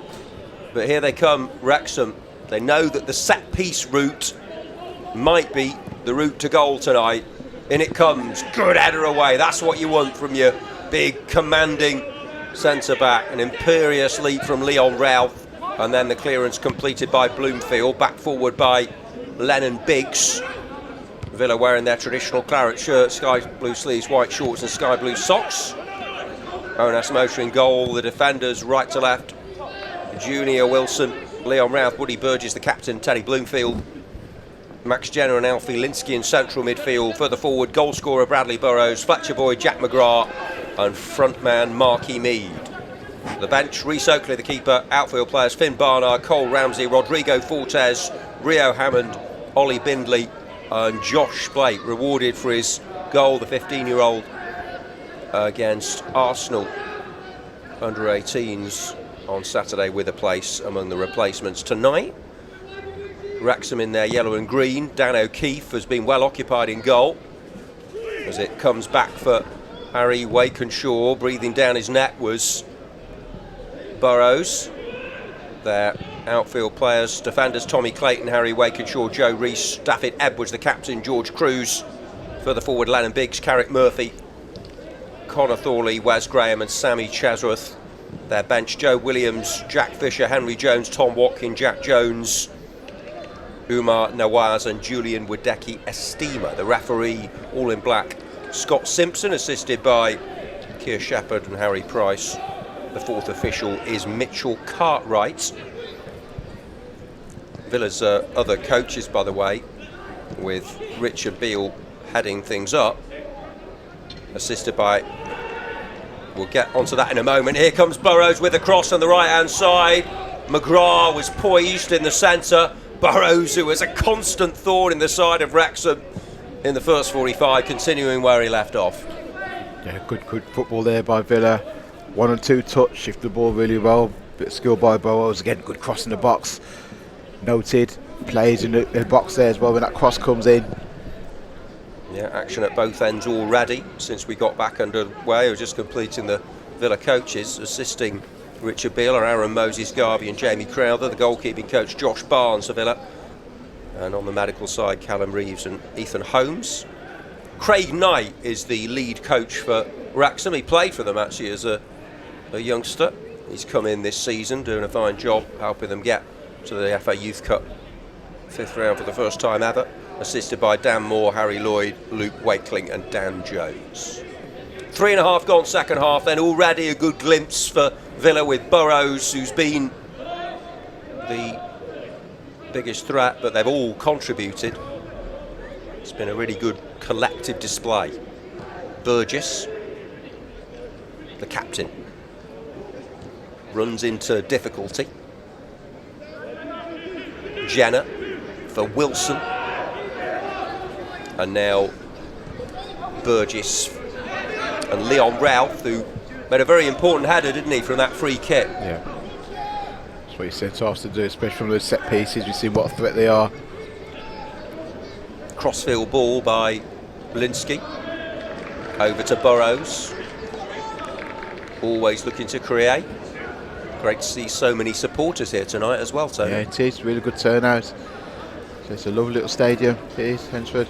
But here they come, Wrexham. They know that the set-piece route might be the route to goal tonight. In it comes, good header away. That's what you want from your big, commanding centre-back. An imperious lead from Leon Ralph, and then the clearance completed by Bloomfield, back forward by Lennon Biggs. Villa wearing their traditional claret shirt, sky blue sleeves, white shorts and sky blue socks. Onas Motor in goal, the defenders right to left. Junior Wilson, Leon Routh, Woody Burgess, the captain, Teddy Bloomfield. Max Jenner and Alfie Linsky in central midfield. Further forward, goal scorer Bradley Burrows, Fletcher Boyd, Jack McGrath and frontman Marky Mead. The bench, Rhys Oakley the keeper, outfield players Finn Barnard, Cole Ramsey, Rodrigo Fortes, Rio Hammond, Ollie Bindley and Josh Blake, rewarded for his goal, the 15-year-old against Arsenal under 18s on Saturday, with a place among the replacements. Tonight, Wrexham in their yellow and green. Dan O'Keefe has been well occupied in goal as it comes back for Harry Wakenshaw. Breathing down his neck was Burrows. Their outfield players, defenders Tommy Clayton, Harry Wakenshaw, Joe Rees, David Edwards, the captain, George Cruz. Further forward, Lennon Biggs, Carrick Murphy, Connor Thorley, Wes Graham and Sammy Chesworth. Their bench, Joe Williams, Jack Fisher, Henry Jones, Tom Watkin, Jack Jones, Umar Nawaz and Julian Wadecki Estima. The referee, all in black, Scott Simpson, assisted by Keir Shepherd and Harry Price. The fourth official is Mitchell Cartwright. Villa's other coaches, by the way, with Richard Beale heading things up, assisted by, we'll get onto that in a moment. Here comes Burrows with a cross on the right-hand side. McGrath was poised in the centre. Burrows, who was a constant thorn in the side of Wrexham in the first 45, continuing where he left off. Yeah, good football there by Villa. 1 and 2 touch, shift the ball really well. Bit of skill by Burrows. Again, good cross in the box. Noted, plays in the box there as well when that cross comes in. Yeah, action at both ends already since we got back underway. We're just completing the Villa coaches, assisting Richard Beale are Aaron Moses, Garvey and Jamie Crowther. The goalkeeping coach Josh Barnes of Villa. And on the medical side, Callum Reeves and Ethan Holmes. Craig Knight is the lead coach for Wrexham. He played for them actually as a youngster. He's come in this season doing a fine job, helping them get to the FA Youth Cup 5th round for the first time ever. Assisted by Dan Moore, Harry Lloyd, Luke Wakeling and Dan Jones. 3.5 gone second half, then already a good glimpse for Villa with Burrows, who's been the biggest threat, but they've all contributed. It's been a really good collective display. Burgess, the captain, runs into difficulty. Jenner for Wilson. And now Burgess and Leon Routh, who made a very important header, didn't he, from that free kick? Yeah. That's what he said to us to do, especially from those set pieces. We see what a threat they are. Crossfield ball by Linsky. Over to Burrows. Always looking to create. Great to see so many supporters here tonight as well, Tony. Yeah, it is. Really good turnout. So it's a lovely little stadium. It is, Hensford.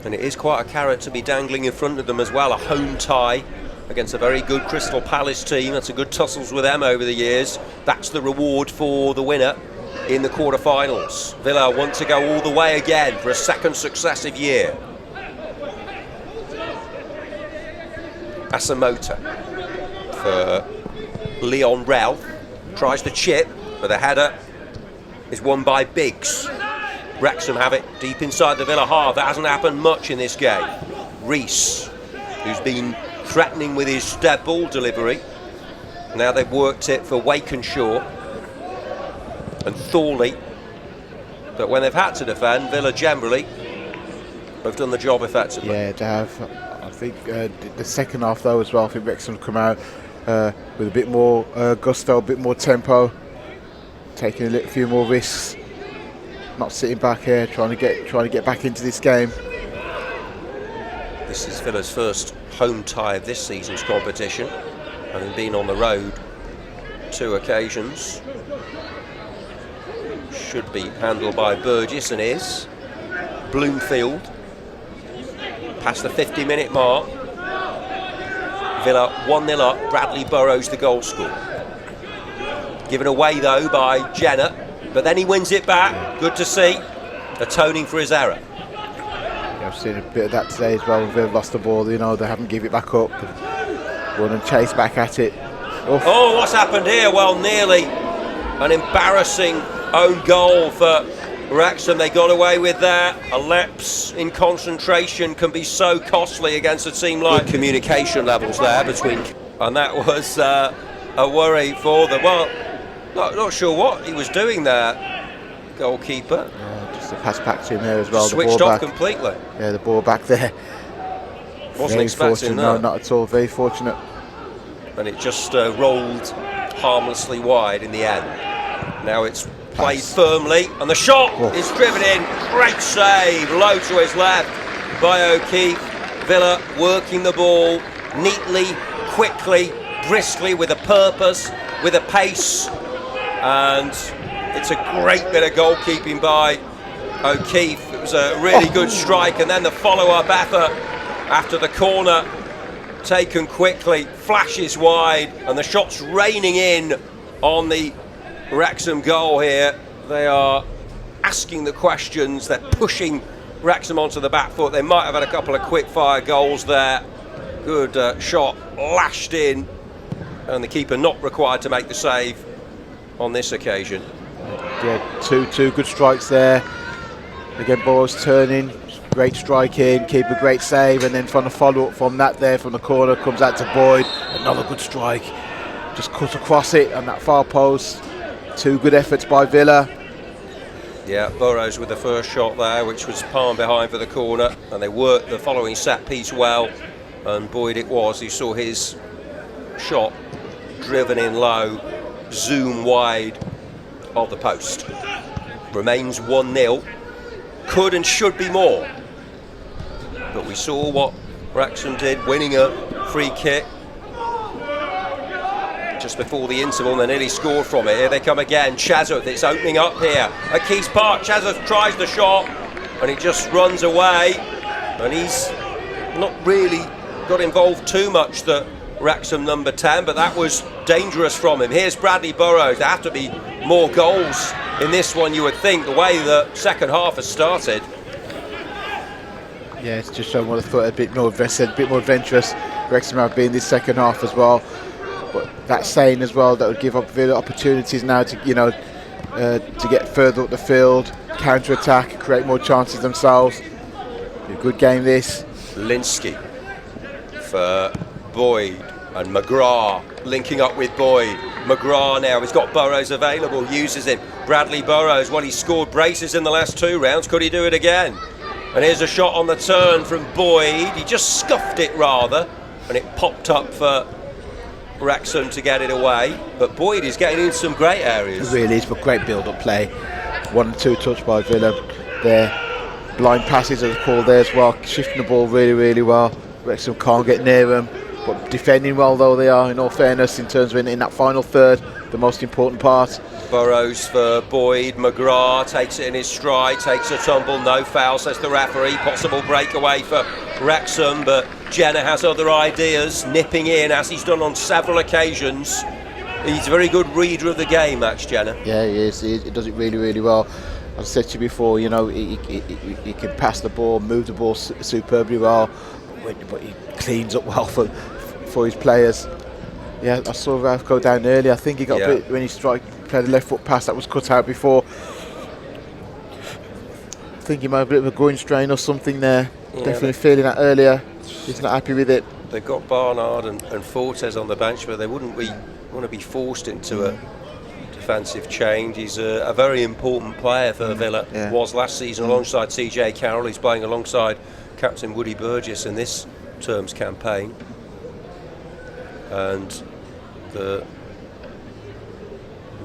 And it is quite a carrot to be dangling in front of them as well. A home tie against a very good Crystal Palace team. That's a good tussles with them over the years. That's the reward for the winner in the quarter-finals. Villa want to go all the way again for a second successive year. Asamoah for Leon Routh. Tries the chip, but the header is won by Biggs. Wrexham have it deep inside the Villa half. That hasn't happened much in this game. Rees, who's been threatening with his dead ball delivery. Now they've worked it for Wakenshaw and Thorley. But when they've had to defend, Villa generally have done the job effectively. Yeah, they have. I think the second half though as well, I think Wrexham come out with a bit more gusto, a bit more tempo, taking a few more risks. Not sitting back here, trying to get back into this game. This is Villa's first home tie of this season's competition, having been on the road 2 occasions. Should be handled by Burgess and is. Bloomfield past the 50-minute mark. Villa 1-0 up. Bradley Burrows the goal scorer. Given away though by Jenner. But then he wins it back. Good to see. Atoning for his error. Yeah, I've seen a bit of that today as well. They've lost the ball, you know, they haven't given it back up. One and chase back at it. Oof. Oh, what's happened here? Well, nearly an embarrassing own goal for Wrexham. They got away with that. A lapse in concentration can be so costly against a team like communication levels there between, and that was a worry for them. Well, not sure what he was doing there, goalkeeper. Just a pass back to him there as well. Switched off completely. Yeah, the ball back there. Wasn't expecting that. No, not at all. Very fortunate. And it just rolled harmlessly wide in the end. Now it's played firmly, and the shot is driven in. Great save, low to his left by O'Keefe. Villa working the ball neatly, quickly, briskly, with a purpose, with a pace, and it's a great bit of goalkeeping by O'Keefe. It was a really good strike, and then the follow-up effort after the corner taken quickly, flashes wide, and the shot's raining in on the Wrexham goal here. They are asking the questions, they're pushing Wrexham onto the back foot. They might have had a couple of quick fire goals there. Good shot, lashed in, and the keeper not required to make the save on this occasion. Yeah, two good strikes there. Again, Burrows turning, great strike in, keeper great save, and then from the follow-up from that there, from the corner, comes out to Boyd, another good strike. Just cut across it on that far post. Two good efforts by Villa. Yeah, Burrows with the first shot there, which was palm behind for the corner, and they worked the following set piece well, and Boyd it was who saw his shot driven in low, zoom wide of the post. Remains 1-0. Could and should be more. But we saw what Wrexham did, winning a free kick just before the interval, and they nearly scored from it. Here they come again. Chazov, it's opening up here at Keys Park. Chazov tries the shot, and he just runs away, and he's not really got involved too much, the Wrexham number 10, but that was dangerous from him. Here's Bradley Burrows. There have to be more goals in this one, you would think, the way the second half has started. Yeah, it's just showing what I thought, a bit more adventurous. Wrexham have been this second half as well. But that's saying as well that would give up Villa opportunities now to, you know, to get further up the field, counter-attack, create more chances themselves. Be a good game this. Linsky for Boyd, and McGrath linking up with Boyd. McGrath now, he's got Burrows available, uses him. Bradley Burrows, well, he scored braces in the last 2 rounds. Could he do it again? And here's a shot on the turn from Boyd. He just scuffed it rather, and it popped up for Wrexham to get it away. But Boyd is getting in some great areas. It really is, but great build-up play. 1-2 touch by Villa there. Blind passes are called there as well, shifting the ball really, really well. Wrexham can't get near them, but defending well though they are, in all fairness, in terms of in that final third, the most important part. Burrows for Boyd. McGrath takes it in his stride, takes a tumble, no foul, says the referee. Possible breakaway for Wrexham, but Jenner has other ideas, nipping in as he's done on several occasions. He's a very good reader of the game, Max Jenner. Yeah, he is. He does it really, really well. As I said to you before, you know, he can pass the ball, move the ball superbly well, but he cleans up well for his players. Yeah, I saw Ralph go down earlier. I think he got a bit when he played a left foot pass that was cut out before. I think he might have a bit of a groin strain or something there. Yeah, definitely feeling that earlier. He's not happy with it. They've got Barnard and Fortes on the bench, but they wouldn't want to be forced into a defensive change. He's a very important player for Villa. Yeah. Was last season alongside TJ Carroll. He's playing alongside Captain Woody Burgess in this term's campaign. And the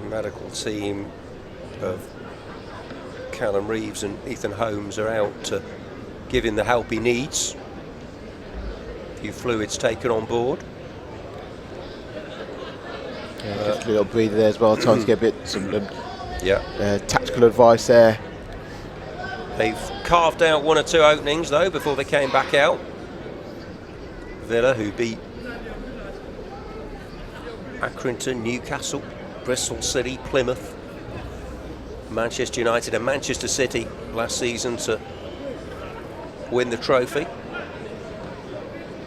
medical team of Callum Reeves and Ethan Holmes are out to give him the help he needs. A few fluids taken on board. Yeah, just a little breather there as well, time to get a bit some tactical advice there. They've carved out 1 or 2 openings though before they came back out. Villa, who beat Accrington, Newcastle, Bristol City, Plymouth, Manchester United and Manchester City last season to win the trophy.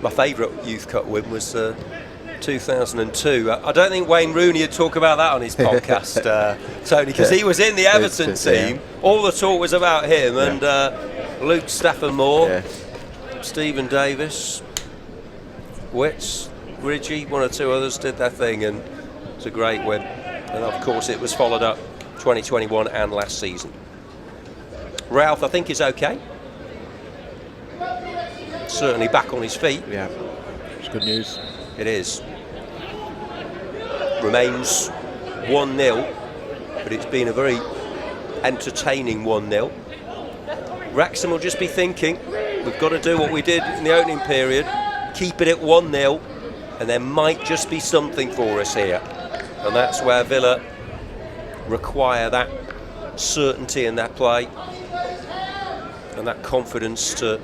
My favourite Youth Cup win was 2002. I don't think Wayne Rooney would talk about that on his podcast, Tony, because he was in the Everton team. All the talk was about him, and Luke Stafford Moore, Stephen Davis, Witts, Ridgie, one or two others did their thing, and it's a great win. And of course it was followed up 2021 and last season. Ralph, I think, is okay. Certainly back on his feet. Yeah, it's good news. It is. Remains 1-0, but it's been a very entertaining 1-0. Wrexham will just be thinking, we've got to do what we did in the opening period, keep it at 1-0, and there might just be something for us here. And that's where Villa require that certainty in their play and that confidence to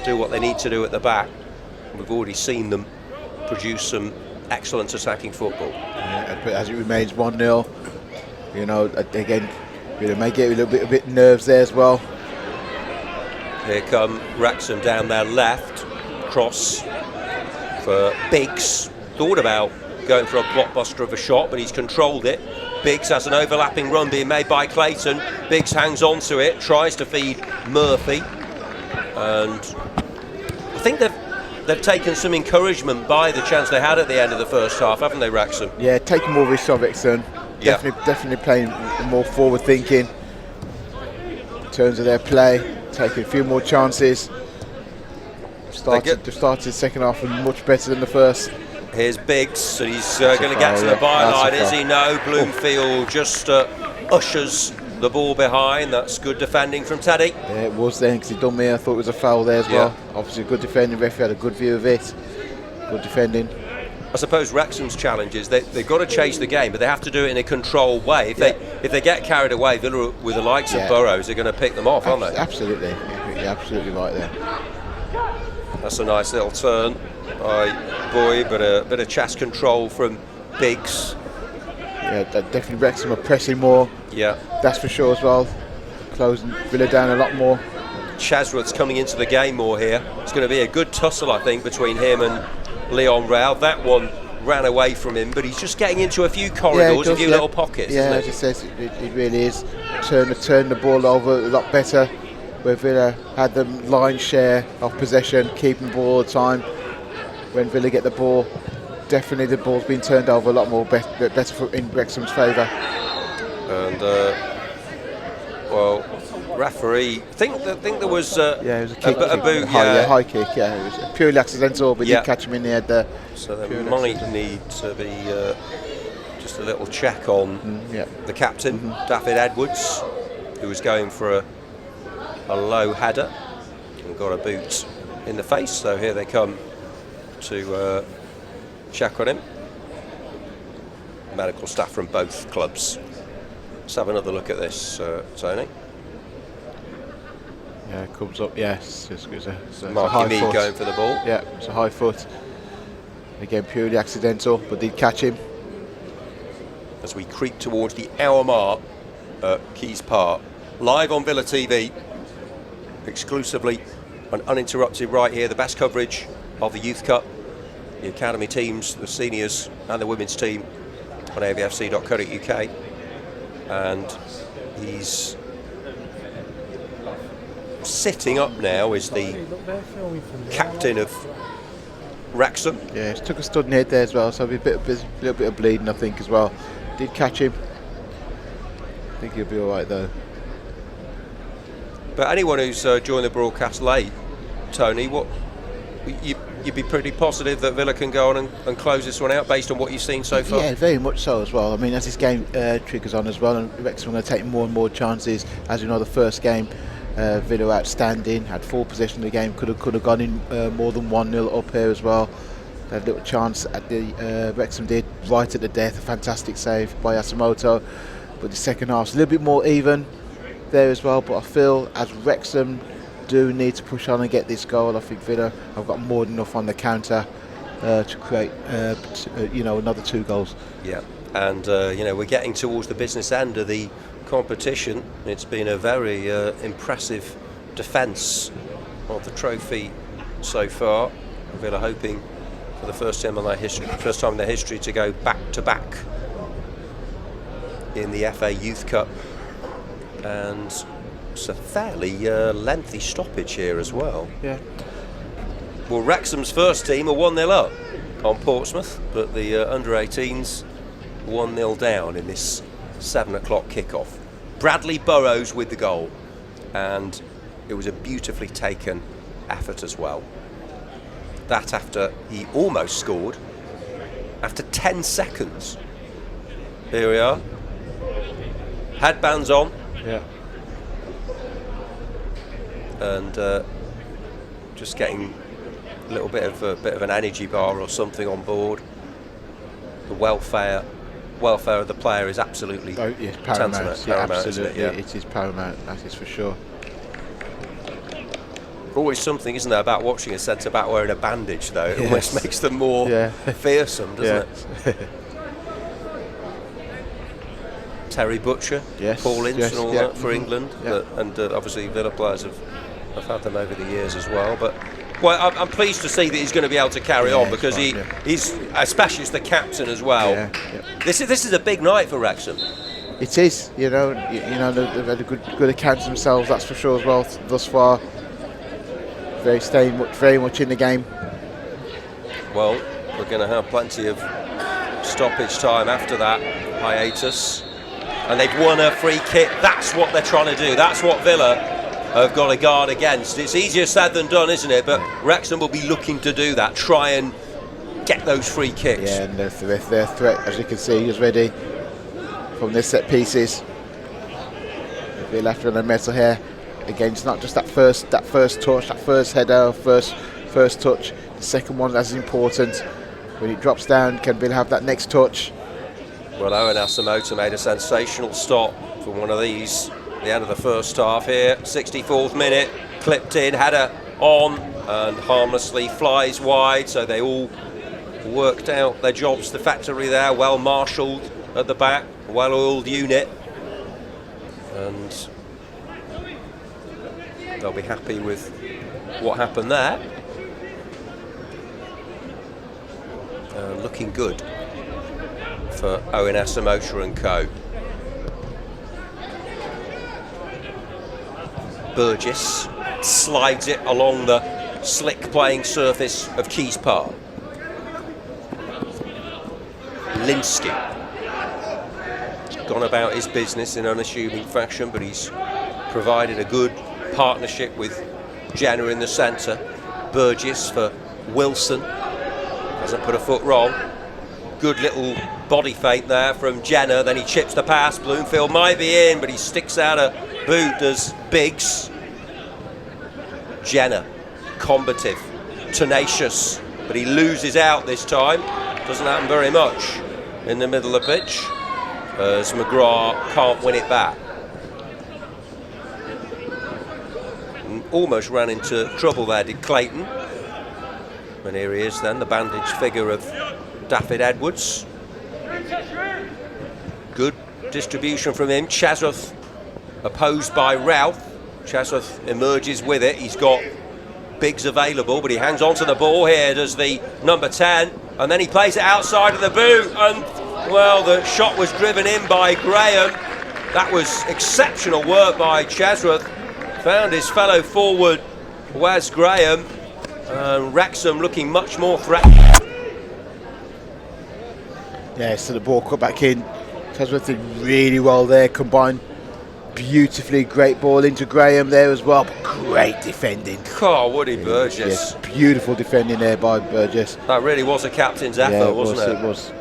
do what they need to do at the back. We've already seen them produce some excellent attacking football. Yeah, but as it remains 1-0, you know, again, you may get a bit nerves there as well. Here come Wrexham down their left, cross for Biggs. Thought about going for a blockbuster of a shot, but he's controlled it. Biggs has an overlapping run being made by Clayton. Biggs hangs on to it, tries to feed Murphy, and I think they've taken some encouragement by the chance they had at the end of the first half, haven't they, Wrexham? Yeah, taking more risks of Wrexham. Definitely playing more forward thinking in terms of their play, taking a few more chances. Started the second half much better than the first. Here's Biggs, and he's going to get to the byline, is he? No, Bloomfield just ushers the ball behind. That's good defending from Teddy. Yeah, it was then, because he done me. I thought it was a foul there as well. Obviously good defending, referee had a good view of it. Good defending. I suppose Wrexham's challenge is they've got to chase the game, but they have to do it in a controlled way. If they get carried away, Villa with the likes of Burrows are going to pick them off, aren't they? Absolutely. You're absolutely right there. That's a nice little turn by Boyd, but a bit of chest control from Biggs. Yeah, definitely Wrexham are pressing more. Yeah. That's for sure as well. Closing Villa down a lot more. Chasworth's coming into the game more here. It's going to be a good tussle, I think, between him and Leon Rao. That one ran away from him, but he's just getting into a few corridors, a few little pockets. Yeah, as it says, it really is. Turn the ball over a lot better, where Villa had the lion's share of possession, keeping the ball all the time. When Villa get the ball, definitely the ball's been turned over a lot more better in Wrexham's favour. And well, referee, I think there was it was a kick, a boot, high kick. Yeah, it was purely accidental, but did catch him in the head there. So there might need to be just a little check on the captain, David Edwards, who was going for a low header and got a boot in the face. So here they come to check on him. Medical staff from both clubs. Let's have another look at this, Tony. Yeah, it comes up, yes. It's a Marky high foot. going for the ball. Yeah, it's a high foot. Again, purely accidental, but did catch him. As we creep towards the hour mark at Keys Park. Live on Villa TV, exclusively and uninterrupted right here. The best coverage of the Youth Cup, the academy teams, the seniors and the women's team on avfc.co.uk. And he's sitting up now is the captain of Wrexham. Yeah, he took a stud in the head there as well, so a little bit of bleeding, I think, as well. Did catch him. I think he'll be all right though. But anyone who's joined the broadcast late, Tony, you'd be pretty positive that Villa can go on and close this one out based on what you've seen so far? Yeah, very much so as well. I mean, as this game triggers on as well, and Wrexham are going to take more and more chances. As you know, the first game, Villa outstanding, had full possession of the game, could have gone in more than 1-0 up here as well. That little chance at the Wrexham did right at the death, a fantastic save by Asamoto. But the second half's a little bit more even there as well. But I feel as Wrexham do need to push on and get this goal, I think Villa have got more than enough on the counter to create, another 2 goals. Yeah, and we're getting towards the business end of the competition. It's been a very impressive defence of the trophy so far. Villa hoping for the first time in their history to go back to back in the FA Youth Cup, and it's a fairly lengthy stoppage here as well. Yeah. Well, Wrexham's first team are 1-0 up on Portsmouth, but the under-18s 1-0 down in this 7 o'clock kickoff. Bradley Burrows with the goal, and it was a beautifully taken effort as well. That after he almost scored after 10 seconds. Here we are. Headbands on. Yeah. And just getting a little bit of an energy bar or something on board. The welfare of the player is absolutely paramount. paramount, Absolutely, it is paramount. That is for sure. Always something, isn't there, about watching a centre back wearing a bandage, though. It almost makes them more fearsome, doesn't it? Terry Butcher, Paul Ince, and all that for England, and obviously Villa players have had them over the years as well. But I'm pleased to see that he's going to be able to carry on, because he's, especially as the captain as well. This is a big night for Wrexham. It is, you know they've had a good account of themselves, that's for sure as well thus far. Very much in the game. Well, we're going to have plenty of stoppage time after that hiatus, and they've won a free kick. That's what they're trying to do. That's what Villa have got to guard against. It's easier said than done, isn't it? But Wrexham will be looking to do that, try and get those free kicks. Yeah, and their threat, as you can see, is ready from their set pieces. They're left on the metal here. Again, it's not just that first touch, that first header, first touch. The second one is important. When it drops down, can Bill have that next touch? Well, Owen Asamoah made a sensational stop from one of these at the end of the first half here. 64th minute, clipped in, header on, and harmlessly flies wide. So they all worked out their jobs effectively there, well marshalled at the back, well-oiled unit. And they'll be happy with what happened there. Looking good for Owen Asamoah and co. Burgess slides it along the slick playing surface of Keys Park. Linsky gone about his business in unassuming fashion, but he's provided a good partnership with Jenna in the centre. Burgess for Wilson, hasn't put a foot wrong. Good little body feint there from Jenna, then he chips the pass. Bloomfield might be in, but he sticks out a boot, does Biggs. Jenna, combative, tenacious, but he loses out this time. Doesn't happen very much in the middle of the pitch, as McGrath can't win it back. Almost ran into trouble there, did Clayton. And here he is then, the bandaged figure of David Edwards. Good distribution from him. Chazruth opposed by Ralph. Chazruth emerges with it. He's got Biggs available, but he hangs on to the ball here, does the number 10. And then he plays it outside of the boot. And, well, the shot was driven in by Graham. That was exceptional work by Chazruth. Found his fellow forward, Wes Graham. Wrexham looking much more threatening. Yeah, so the ball cut back in. Chazruth did really well there, combined beautifully. Great ball into Graham there as well. Great defending. Oh, Woody Burgess. Yes, beautiful defending there by Burgess. That really was a captain's effort, wasn't it? It was.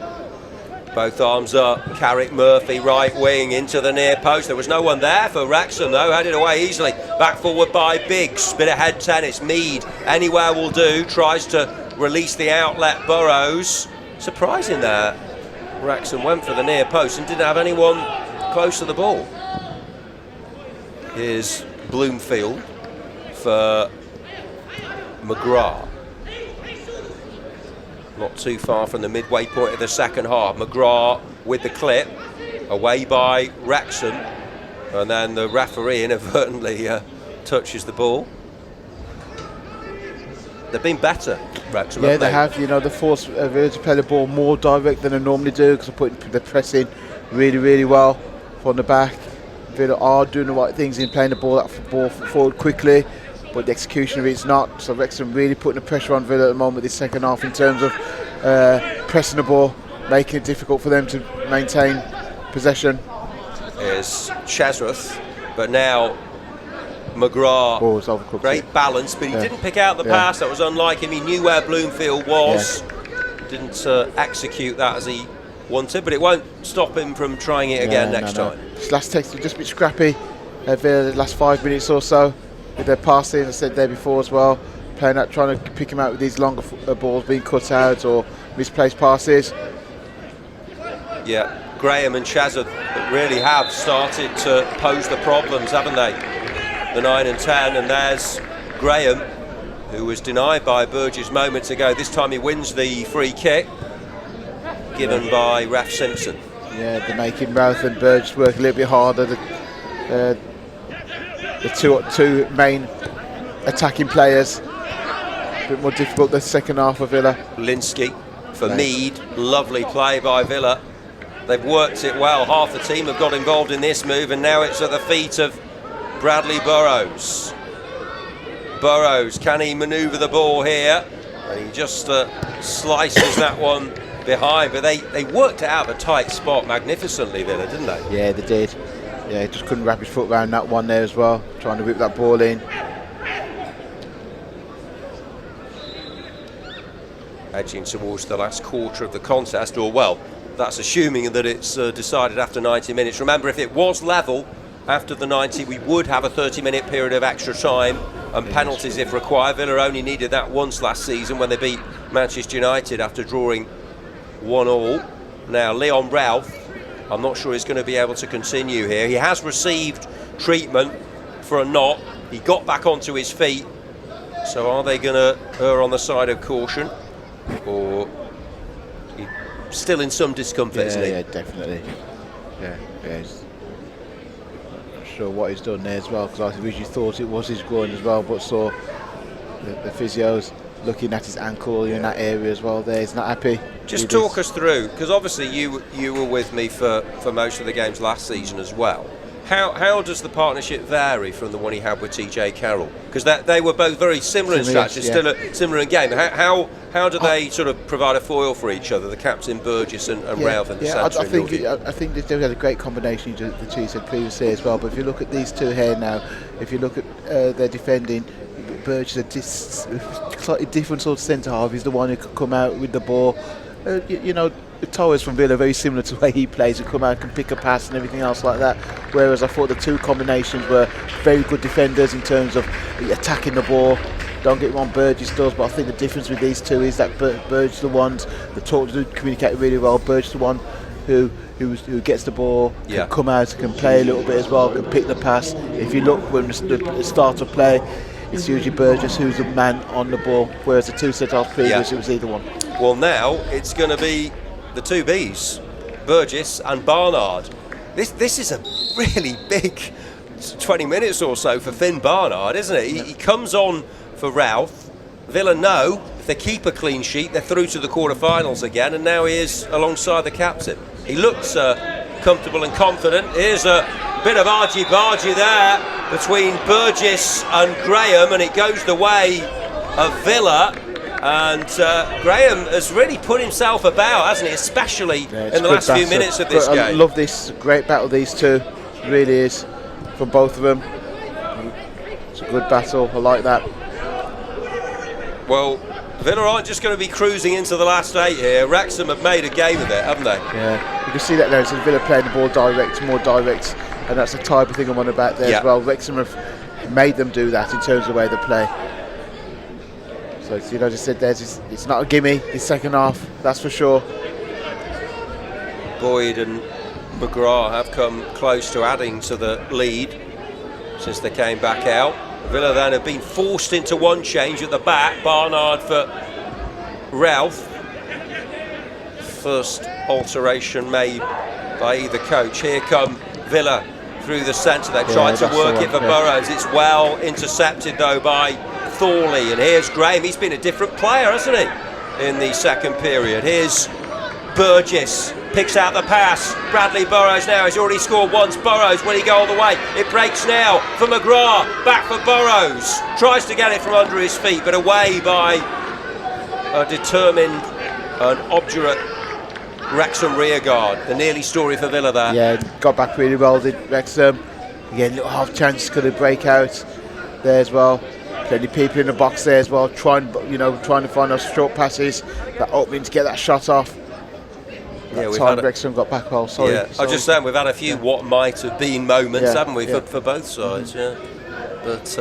Both arms up. Carrick Murphy, right wing, into the near post. There was no one there for Wrexham, though. Had it away easily. Back forward by Biggs. Bit of head tennis. Mead, anywhere will do. Tries to release the outlet. Burrows. Surprising there. Wrexham went for the near post and didn't have anyone close to the ball. Here's Bloomfield for McGrath. Not too far from the midway point of the second half. McGrath with the clip, away by Wrexham, and then the referee inadvertently touches the ball. They've been better, Wrexham. Yeah, they have. You know, they force Villa to play the ball more direct than they normally do because they're pressing really, really well from the back. Villa are doing the right things in playing the ball forward quickly, but the execution of it's not. So Wrexham really putting the pressure on Villa at the moment this second half in terms of pressing the ball, making it difficult for them to maintain possession. Is Chesworth, but now McGrath, great balance, but he didn't pick out the pass. That was unlike him. He knew where Bloomfield was. Didn't execute that as he wanted, but it won't stop him from trying it again next time. This last text was just a bit scrappy. The last 5 minutes or so with their passing, as I said there before as well, playing out, trying to pick him out with these longer balls being cut out or misplaced passes. Yeah, Graham and Chesworth really have started to pose the problems, haven't they? The 9 and 10, and there's Graham, who was denied by Burgess moments ago. This time he wins the free kick, given by Raf Simpson. Yeah, they're making Routh and Burgess work a little bit harder. The two main attacking players, a bit more difficult the second half of Villa. Linsky for Mead, lovely play by Villa. They've worked it well. Half the team have got involved in this move, and now it's at the feet of Bradley Burrows. Burrows, can he manoeuvre the ball here? And he just slices that one behind, but they worked it out of a tight spot magnificently, Villa, didn't they? Yeah, they did. Yeah, he just couldn't wrap his foot around that one there as well, trying to whip that ball in. Edging towards the last quarter of the contest, or well, that's assuming that it's decided after 90 minutes. Remember, if it was level after the 90, we would have a 30-minute period of extra time and penalties if required. Villa only needed that once last season when they beat Manchester United after drawing 1-1. Now, Leon Ralph, I'm not sure he's going to be able to continue here. He has received treatment for a knot. He got back onto his feet. So are they going to err on the side of caution? Or he's still in some discomfort, isn't he? Yeah, definitely. Yeah. Not sure what he's done there as well, because I originally thought it was his groin as well, but saw the physios looking at his ankle in that area as well there. He's not happy. Just talk us through, because obviously you were with me for most of the games last season as well. How does the partnership vary from the one he had with TJ Carroll? Because they were both very similar in stature, still similar in game. How do they sort of provide a foil for each other, the captain Burgess and Ralph in the centre? I think they've had a great combination, the two said previously as well. But if you look at these two here now, if you look at their defending, Burgess is a slightly different sort of centre half. He's the one who could come out with the ball. You know, Torres from Villa, very similar to the way he plays, who come out, can pick a pass and everything else like that. Whereas I thought the two combinations were very good defenders in terms of attacking the ball. Don't get me wrong, Burgess does, but I think the difference with these two is that Burgess the ones that talk to communicate really well. Burgess the one who gets the ball, can come out, can play a little bit as well, can pick the pass. If you look when the start of play, it's usually Burgess who's the man on the ball, whereas the two set-offs previous, it was either one. Well, now it's going to be the two Bs, Burgess and Barnard. This is a really big 20 minutes or so for Finn Barnard, isn't it? He comes on for Ralph. Villa know if they keep a clean sheet, they're through to the quarter-finals again, and now he is alongside the captain. He looks comfortable and confident. Here's a bit of argy-bargy there between Burgess and Graham, and it goes the way of Villa. And Graham has really put himself about, hasn't he? Especially in the last few minutes of this game. I love this great battle, these two. It really is, from both of them. It's a good battle. I like that. Well, Villa aren't just going to be cruising into the last 8 here. Wrexham have made a game of it, haven't they? Yeah, you can see that there. So Villa playing the ball more direct, and that's the type of thing I'm on about there as well. Wrexham have made them do that in terms of the way they play. So, you know, just said it's not a gimme this second half, that's for sure. Boyd and McGrath have come close to adding to the lead since they came back out. Villa then have been forced into one change at the back. Barnard for Ralph. First alteration made by either coach. Here come Villa through the centre. They've tried to work it for Burrows. It's well intercepted though by Thorley, and here's Graham. He's been a different player, hasn't he, in the second period. Here's Burgess, picks out the pass. Bradley Burrows now, he's already scored once. Burrows, will he go all the way? It breaks now for McGrath, back for Burrows. Tries to get it from under his feet, but away by a determined and obdurate Wrexham rearguard. The nearly story for Villa there. Yeah, got back really well, did Wrexham. Again, little half chance could have break out there as well. Plenty of people in the box there as well, trying to find those short passes, that opening to get that shot off. Yeah, we've had Wrexham got back well. Sorry. Yeah, I was just saying we've had a few what might have been moments, haven't we, for both sides? Yeah, but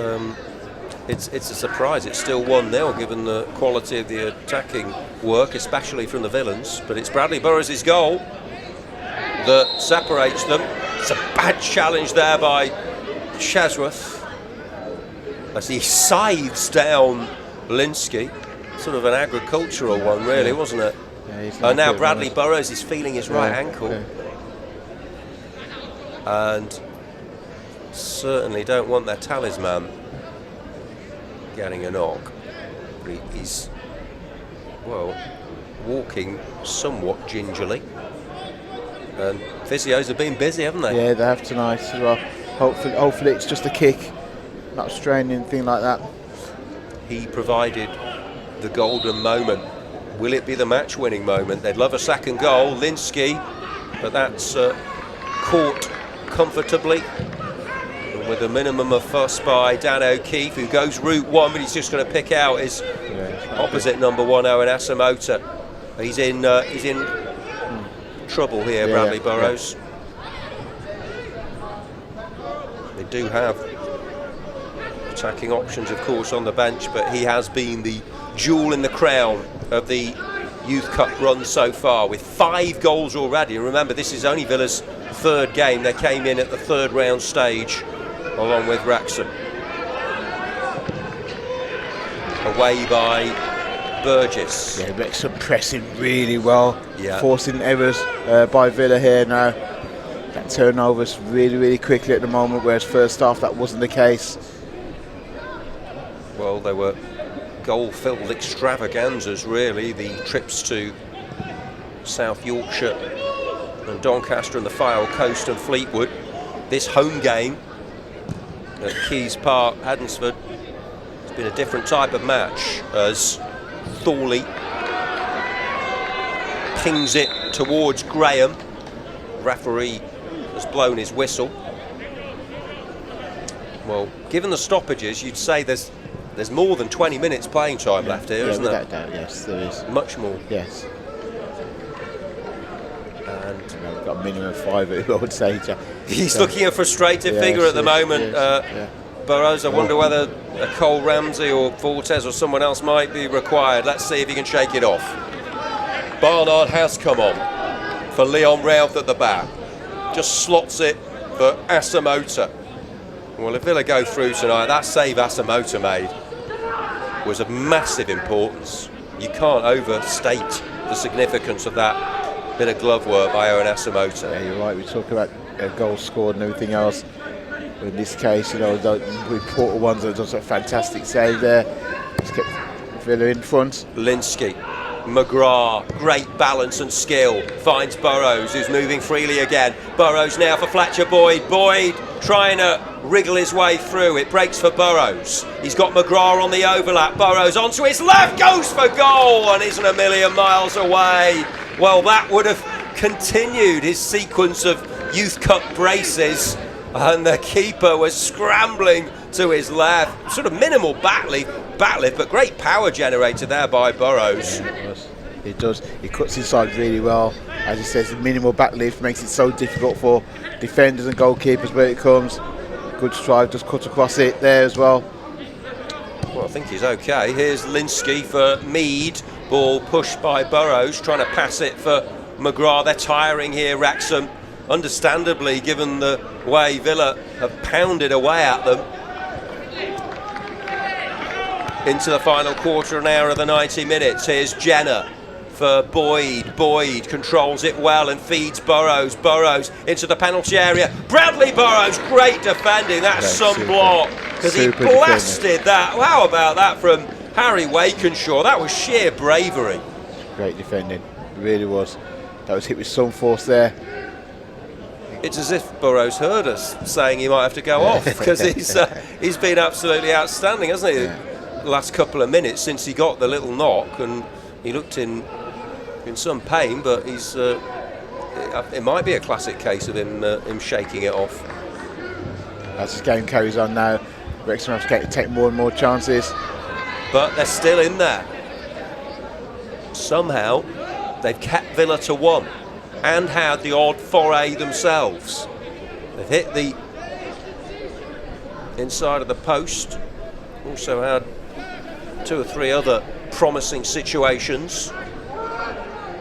it's a surprise. It's still 1-0 given the quality of the attacking work, especially from the Villains. But it's Bradley Burrows' goal that separates them. It's a bad challenge there by Chesworth as he scythes down Linsky. Sort of an agricultural one, really, wasn't it? Yeah, now Bradley Burrows is feeling his right ankle, and certainly don't want their talisman getting a knock. He's, well, walking somewhat gingerly, and physios have been busy, haven't they? Yeah, they have tonight as well. Hopefully it's just a kick, not a strain, anything like that. He provided the golden moment. Will it be the match-winning moment? They'd love a second goal, Linsky, but that's caught comfortably and with a minimum of fuss by Dan O'Keefe, who goes route one, but he's just going to pick out his opposite number 1, Owen Asamoah. He's in trouble here, Bradley Burrows. They do have attacking options, of course, on the bench, but he has been the jewel in the crown of the Youth Cup run so far, with 5 goals already. And remember, this is only Villa's 3rd game. They came in at the 3rd round stage along with Wrexham. Away by Burgess. Yeah, Wrexham pressing really well, forcing errors by Villa here now. That turnovers really quickly at the moment, whereas first half that wasn't the case. Well, they were goal-filled extravaganzas, really. The trips to South Yorkshire and Doncaster and the Fylde Coast and Fleetwood. This home game at Keys Park, Haddonsford, has been a different type of match as Thorley pings it towards Graham. Referee has blown his whistle. Well, given the stoppages, you'd say there's more than 20 minutes playing time left here, isn't there? Without doubt, yes, there is. Much more. Yes. And we've got a minimum of 5, I would say. He's looking a frustrated figure at the moment. Burrows, I wonder whether a Cole Ramsey or Fortes or someone else might be required. Let's see if he can shake it off. Barnard has come on for Leon Routh at the back. Just slots it for Asamoah. Well, if Villa go through tonight, that save Asamoah made was of massive importance. You can't overstate the significance of that bit of glove work by Owen Asamoah. Yeah, you're right. We talk about goals scored and everything else. But in this case, the reported ones that does a fantastic save there. Just kept Villa in front. Linsky, McGrath, great balance and skill, finds Burrows, who's moving freely again. Burrows now for Fletcher Boyd. Boyd trying to wriggle his way through. It breaks for Burrows. He's got McGrath on the overlap. Burrows onto his left, goes for goal and isn't a million miles away. Well, that would have continued his sequence of Youth Cup braces, and the keeper was scrambling to his left. Sort of minimal back lift, but great power generated there by Burrows. Yeah, it does. He cuts inside really well. As he says, the minimal back lift makes it so difficult for defenders and goalkeepers where it comes. Good strike, just cut across it there as well. Well, I think he's okay. Here's Linsky for Mead. Ball pushed by Burrows, trying to pass it for McGrath. They're tiring here, Wrexham. Understandably, given the way Villa have pounded away at them. Into the final quarter of an hour of the 90 minutes. Here's Jenner for Boyd. Boyd controls it well and feeds Burrows. Burrows into the penalty area. Bradley Burrows, great defending. That's some block, because he blasted that. How about that from Harry Wakenshaw? That was sheer bravery. Great defending, it really was. That was hit with some force there. It's as if Burrows heard us saying he might have to go off, because he's been absolutely outstanding, hasn't he? Yeah. The last couple of minutes since he got the little knock, and he looked in some pain, but he's it might be a classic case of him shaking it off. As this game carries on now, Wrexham have to take more and more chances. But they're still in there. Somehow they've kept Villa to 1 and had the odd foray themselves. They've hit the inside of the post, also had 2 or 3 other promising situations.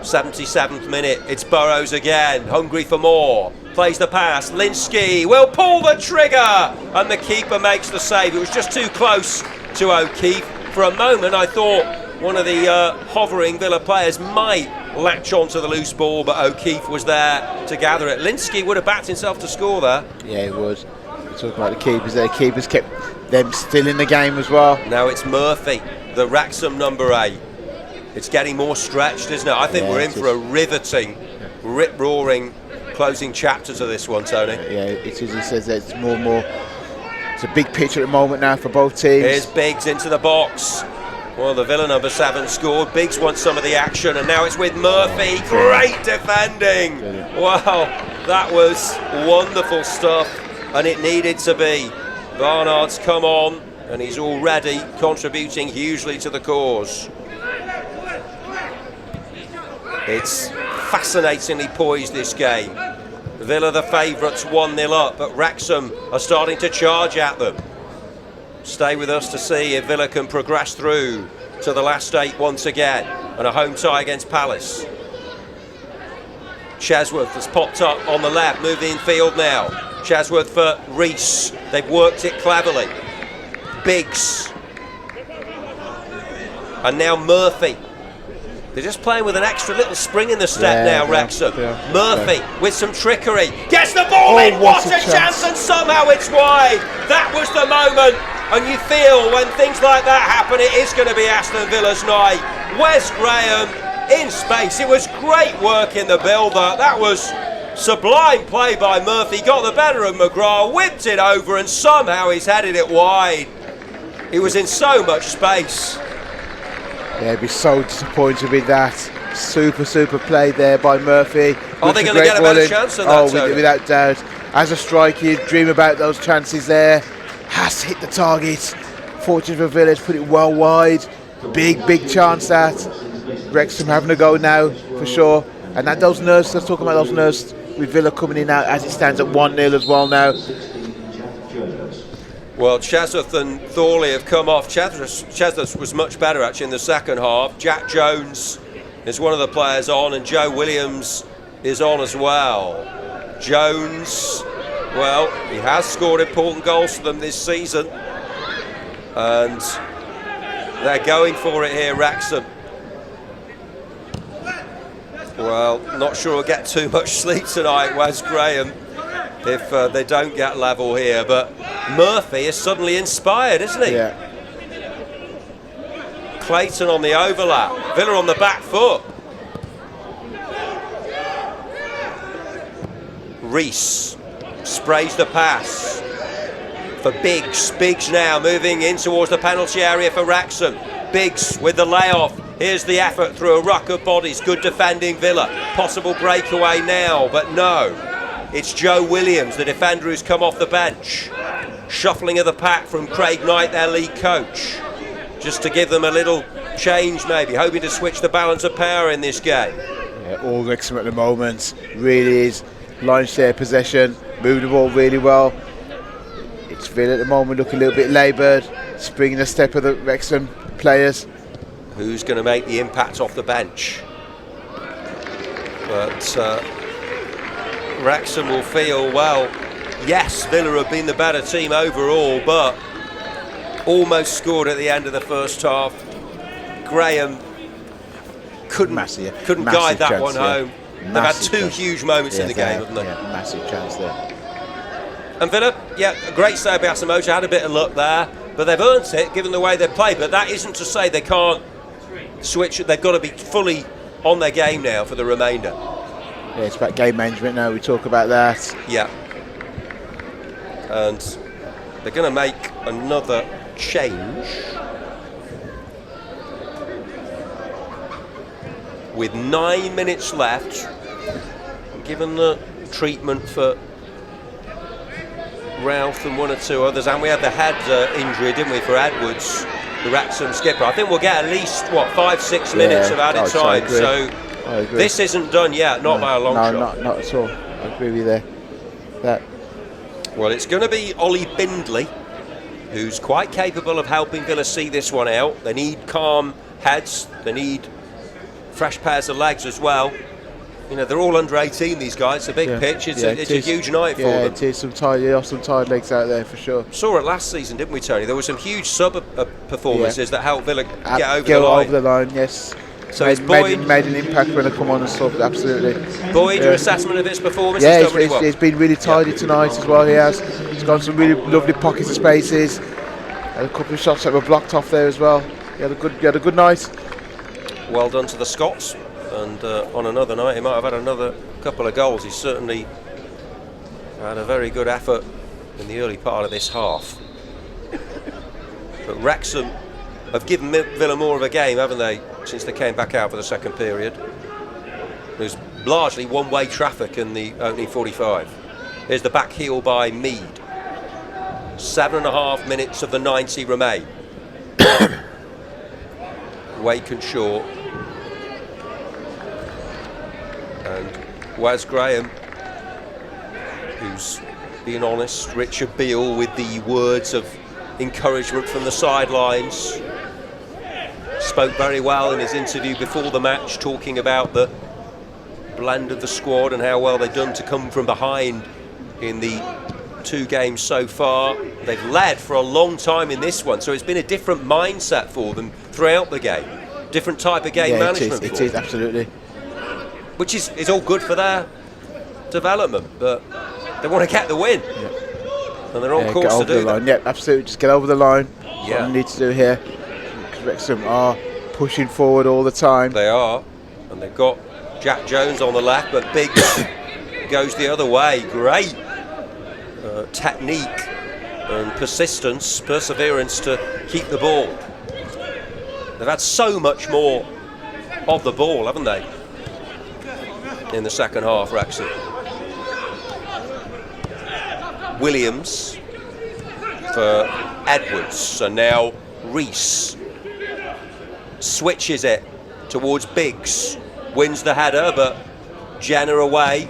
77th minute, it's Burrows again, hungry for more. Plays the pass, Linsky will pull the trigger, and the keeper makes the save. It was just too close to O'Keefe. For a moment I thought one of the hovering Villa players might latch onto the loose ball, but O'Keefe was there to gather it. Linsky would have backed himself to score there. Yeah, he was. We're talking about the keepers there. Keepers kept them still in the game as well. Now it's Murphy, the Wrexham number 8. It's getting more stretched, isn't it? I think we're in for a riveting, rip-roaring closing chapter to this one, Tony. Yeah, it is. He says that it's more and more. It's a big picture at the moment now for both teams. Here's Biggs into the box. Well, the Villa number 7 scored. Biggs wants some of the action, and now it's with Murphy. Great defending. Wow, that was wonderful stuff, and it needed to be. Barnard's come on, and he's already contributing hugely to the cause. It's fascinatingly poised, this game. Villa the favourites 1-0 up, but Wrexham are starting to charge at them. Stay with us to see if Villa can progress through to the last 8 once again, and a home tie against Palace. Chesworth has popped up on the left, moving in field now. Chesworth for Rees. They've worked it cleverly. Biggs. And now Murphy. They're just playing with an extra little spring in the step now, Wrexham. Murphy with some trickery. Gets the ball in. What a chance, and somehow it's wide. That was the moment. And you feel when things like that happen, it is going to be Aston Villa's night. Wes Graham in space. It was great work in the build-up. That was sublime play by Murphy. Got the better of McGrath, whipped it over, and somehow he's headed it wide. He was in so much space. Yeah, he'd be so disappointed with that. Super play there by Murphy. Are they going to get a better chance than that? Oh, without doubt. As a striker, you dream about those chances there. Has hit the target. Fortunate for Village, put it well wide. Big chance that. Wrexham having a go now, for sure. And that those nerves, let's talk about those nerves with Villa coming in now as it stands at 1-0 as well now. Well, Chesworth and Thorley have come off. Chesworth was much better actually in the second half. Jack Jones is one of the players on, and Joe Williams is on as well. Jones, well, he has scored important goals for them this season, and they're going for it here, Wrexham. Well, not sure we'll get too much sleep tonight, Wes Graham, if they don't get level here, but Murphy is suddenly inspired, isn't he? Yeah. Clayton on the overlap, Villa on the back foot. Rees sprays the pass for Biggs. Biggs now moving in towards the penalty area for Wrexham. Biggs with the layoff. Here's the effort through a ruck of bodies. Good defending Villa. Possible breakaway now, but no. It's Joe Williams, the defender who's come off the bench. Shuffling of the pack from Craig Knight, their league coach. Just to give them a little change maybe, hoping to switch the balance of power in this game. Yeah, all Wrexham at the moment really is line share possession, moving the ball really well. It's Villa at the moment looking a little bit laboured, springing a step of the Wrexham players. Who's going to make the impact off the bench? But Wrexham will feel, well, yes, Villa have been the better team overall, but almost scored at the end of the first half. Graham couldn't massive guide that chance, one home. They've had two huge moments in the game, haven't they? Yeah, massive chance there. And Villa, yeah, a great save by Aston, had a bit of luck there, but they've earned it given the way they play. But that isn't to say they can't switch. They've got to be fully on their game now for the remainder. Yeah, it's about game management now. We talk about that. Yeah. And they're going to make another change with 9 minutes left. Given the treatment for Ralph and one or two others, and we had the head injury, didn't we, for Edwards, the Wrexham skipper. I think we'll get at least 5-6 minutes of added time. So this isn't done yet, not by a long shot. Not at all. I agree with you there. Well, it's going to be Ollie Bindley, who's quite capable of helping Villa see this one out. They need calm heads. They need fresh pairs of legs as well. You know, they're all under 18, these guys. It's a big pitch. It's a huge night for them. Yeah, it is. Some tired legs out there for sure. Saw it last season, didn't we, Tony? There were some huge performances that helped Villa get over the line. Yes. So it's Boyd made an impact when they come on and subbed, absolutely. Boyd, your assessment of his performance? Yeah, he's been really tidy tonight as well. He has. He's got some really lovely pockets of spaces. Had a couple of shots that were blocked off there as well. He had a good night. Well done to the Scots. And on another night, he might have had another couple of goals. He's certainly had a very good effort in the early part of this half. But Wrexham have given Villa more of a game, haven't they, since they came back out for the second period? There's largely one-way traffic in the opening 45. Here's the back heel by Mead. 7.5 minutes of the 90 remain. Wake and Shaw. And Wes Graham, who's being honest, Richard Beale with the words of encouragement from the sidelines, spoke very well in his interview before the match, talking about the blend of the squad and how well they've done to come from behind in the 2 games so far. They've led for a long time in this one, so it's been a different mindset for them throughout the game, different type of game management. It is absolutely. Which is all good for their development, but they want to get the win. And they're on course to do that. Yeah, absolutely. Just get over the line. That's what we need to do here. Because Wrexham are pushing forward all the time. They are. And they've got Jack Jones on the left, but Biggs goes the other way. Great technique and perseverance to keep the ball. They've had so much more of the ball, haven't they, in the second half, Wrexham. Williams for Edwards, and now Reese switches it towards Biggs, wins the header, but Jenner away,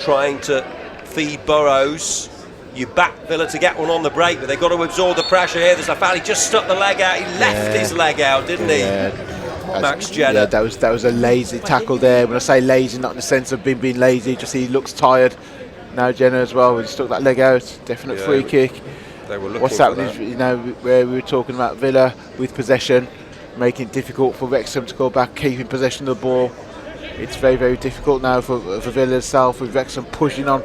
trying to feed Burrows. You back Villa to get one on the break, but they've got to absorb the pressure here. There's a foul. He just stuck the leg out. He left his leg out, didn't he? Max Jenner. Yeah, that was a lazy tackle there. When I say lazy, not in the sense of being lazy, just he looks tired. Now Jenner as well, he stuck that leg out. Definite free kick. They were looking What's happening, you know, where we were talking about Villa with possession, making it difficult for Wrexham to go back, keeping possession of the ball. It's very, very difficult now for Villa itself, with Wrexham pushing on.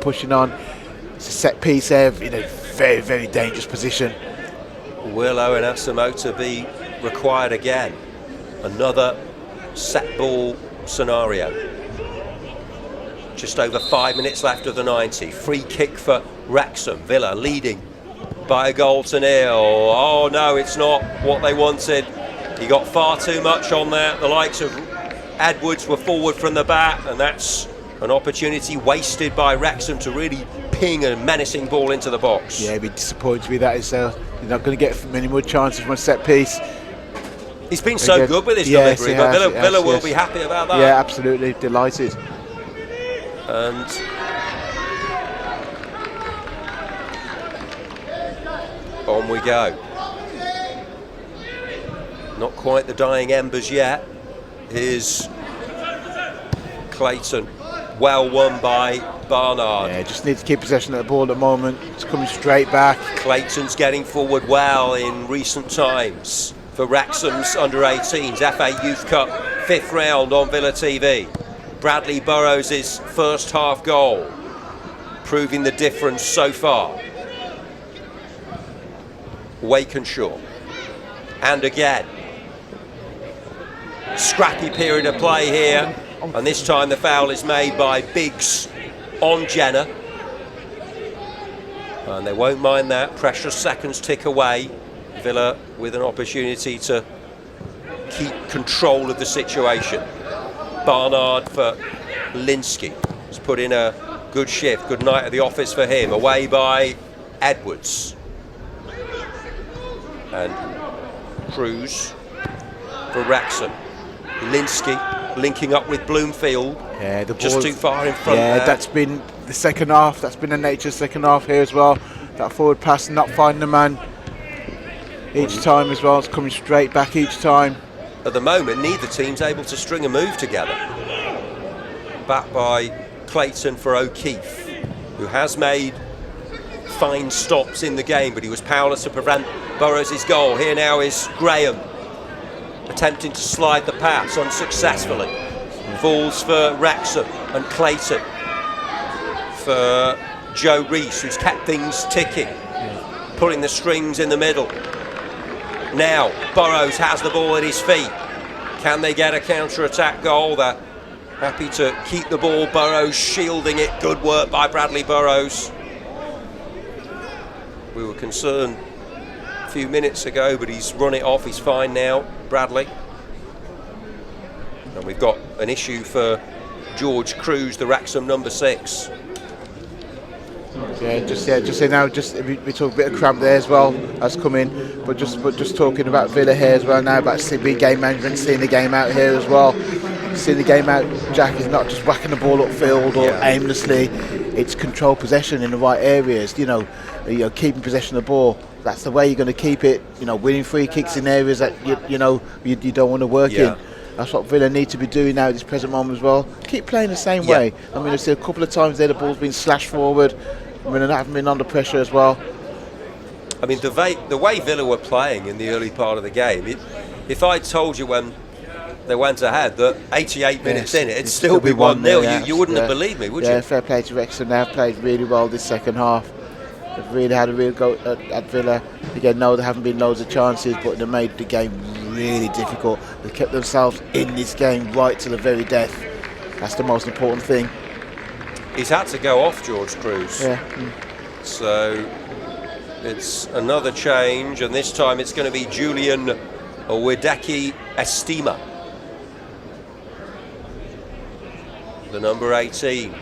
It's a set piece there, in a very, very dangerous position. Will Owen Asamoah to be required again? Another set ball scenario. Just over 5 minutes left of the 90. Free kick for Wrexham. Villa leading by a goal to nil. Oh no, it's not what they wanted. He got far too much on there. The likes of Edwards were forward from the back, and that's an opportunity wasted by Wrexham to really ping a menacing ball into the box. Yeah, it'd be disappointed with that. You're not going to get many more chances from a set piece. He's been so good with his delivery, but Villa will be happy about that. Yeah, absolutely, delighted. And on we go. Not quite the dying embers yet. Here's Clayton. Well won by Barnard. Yeah, just need to keep possession of the ball at the moment. It's coming straight back. Clayton's getting forward well in recent times for Wrexham's under-18s FA Youth Cup 5th round on Villa TV. Bradley Burrows' first half goal, proving the difference so far. Wakenshaw. And again. Scrappy period of play here. And this time the foul is made by Biggs on Jenner. And they won't mind that. Precious seconds tick away. Villa with an opportunity to keep control of the situation. Barnard for Linsky. He's put in a good shift. Good night at the office for him. Away by Edwards. And Cruz for Wrexham. Linsky linking up with Bloomfield. Yeah, the just too far in front. Yeah, there. that's been the second half. That's been the nature of the second half here as well. That forward pass, not finding the man each time as well. It's coming straight back each time. At the moment, neither team's able to string a move together. Back by Clayton for O'Keefe, who has made fine stops in the game, but he was powerless to prevent Burrows' goal. Here now is Graham, attempting to slide the pass unsuccessfully. Falls for Wrexham, and Clayton for Joe Reese, who's kept things ticking, pulling the strings in the middle. Now Burrows has the ball at his feet. Can they get a counter-attack goal? They're happy to keep the ball. Burrows shielding it. Good work by Bradley Burrows. We were concerned a few minutes ago, but he's run it off. He's fine now, Bradley. And we've got an issue for George Cruz, the Wrexham number 6. Just say now. We talk a bit of cramp there as well. Has come in, but just talking about Villa here as well now, about being game management, seeing the game out here as well. Seeing the game out, Jack, is not just whacking the ball upfield or aimlessly. It's control possession in the right areas. You know, keeping possession of the ball. That's the way you're going to keep it. You know, winning free kicks in areas that you don't want to work in. That's what Villa need to be doing now at this present moment as well. Keep playing the same way. I mean, I see a couple of times there the ball's been slashed forward. I mean, they haven't been under pressure as well. I mean, the way Villa were playing in the early part of the game, if I told you when they went ahead that 88 minutes in, it'd still be 1-0, you wouldn't have believed me, would you? Yeah, fair play to Wrexham. They've played really well this second half. They've really had a real go at Villa. Again, no, there haven't been loads of chances, but they made the game really difficult. They kept themselves in this game right to the very death. That's the most important thing. He's had to go off, George Cruz. Yeah. So it's another change, and this time it's going to be Julian Wiedeke Estima, the number 18.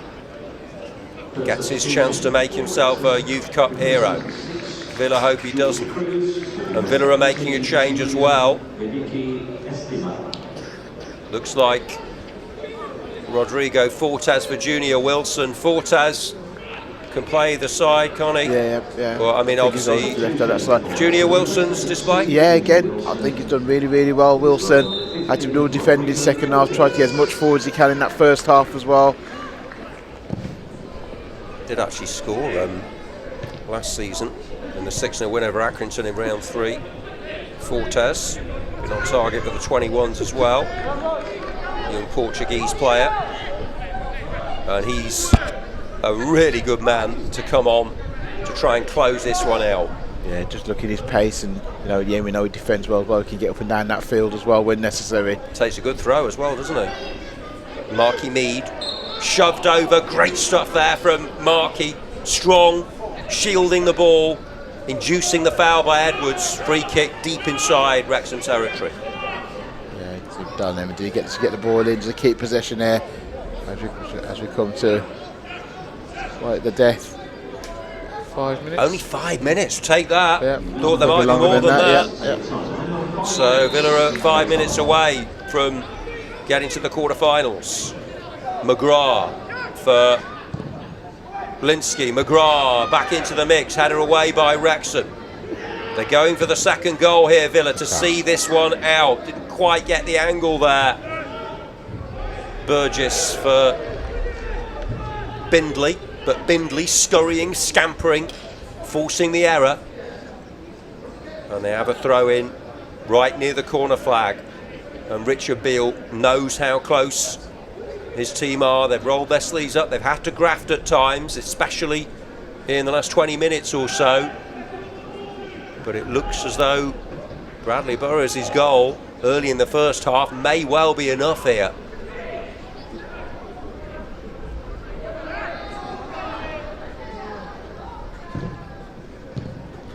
Gets his chance to make himself a Youth Cup hero. Villa hope he doesn't. And Villa are making a change as well. Looks like Rodrigo Fortes for Junior Wilson. Fortes can play the side, can't he? Yeah. Well, I mean, obviously, left on that side. Junior Wilson's display? Yeah, again, I think he's done really, really well. Wilson had to do defending second half, tried to get as much forward as he can in that first half as well. Did actually score last season in the 6-0 win over Accrington in round 3. Fortes been on target for the 21s as well. Young Portuguese player, and he's a really good man to come on to try and close this one out. Yeah, just look at his pace, and we know he defends well. He can get up and down that field as well when necessary. Takes a good throw as well, doesn't he? Marky Mead shoved over. Great stuff there from Marky. Strong, shielding the ball, inducing the foul by Edwards. Free kick deep inside Wrexham territory. Yeah, he's done him. Do you get to the ball in to keep possession there as we come to the death? 5 minutes. Only 5 minutes. Take that. Yeah. Thought there might be more than that. Yeah. So Villa are 5 minutes away from getting to the quarterfinals. McGrath for Linsky. McGrath back into the mix. Header away by Wrexham. They're going for the second goal here, Villa, to see this one out. Didn't quite get the angle there. Burgess for Bindley, but Bindley scurrying, scampering, forcing the error. And they have a throw in right near the corner flag. And Richard Beale knows how close his team are. They've rolled their sleeves up. They've had to graft at times, especially in the last 20 minutes or so. But it looks as though Bradley Burrows' goal early in the first half may well be enough here.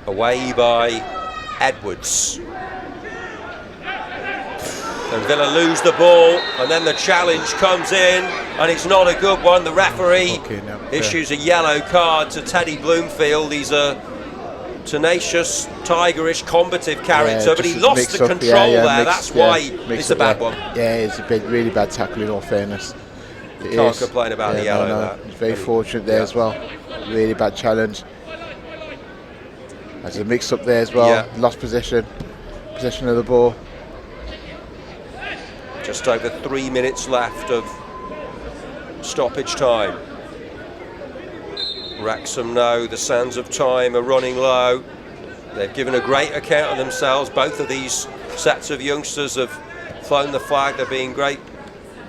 Away by Edwards. And Villa lose the ball, and then the challenge comes in, and it's not a good one. The referee issues a yellow card to Teddy Bloomfield. He's a tenacious, tigerish, combative character, but he lost the control there. That's why it's a bad one. Yeah, it's a really bad tackle, in all fairness. Can't complain about the yellow. No. He's very fortunate there as well. Really bad challenge. There's a mix-up there as well. Lost possession of the ball. Just over 3 minutes left of stoppage time. Wrexham know the sands of time are running low. They've given a great account of themselves. Both of these sets of youngsters have flown the flag. They're being great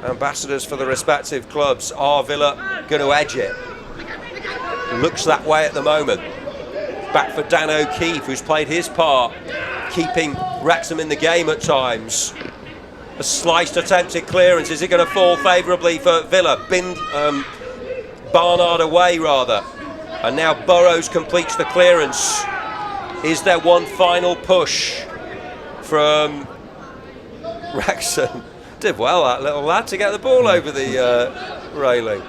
ambassadors for the respective clubs. Are Villa going to edge it? Looks that way at the moment. Back for Dan O'Keefe, who's played his part, keeping Wrexham in the game at times. A sliced attempted clearance. Is it going to fall favourably for Villa? Barnard away, rather. And now Burrows completes the clearance. Is there one final push from Wrexham? Did well, that little lad, to get the ball over the railing.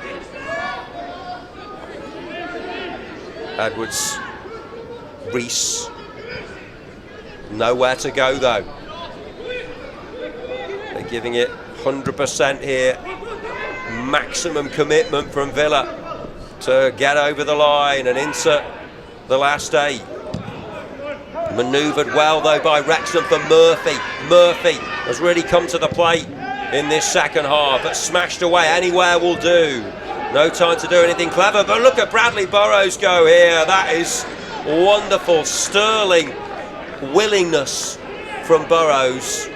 Edwards, Reese. Nowhere to go, though. They're giving it 100% here. Maximum commitment from Villa to get over the line and into the last 8. Manoeuvred well, though, by Wrexham for Murphy. Murphy has really come to the plate in this second half, but smashed away. Anywhere will do. No time to do anything clever, but look at Bradley Burrows go here. That is wonderful. Sterling willingness from Burrows.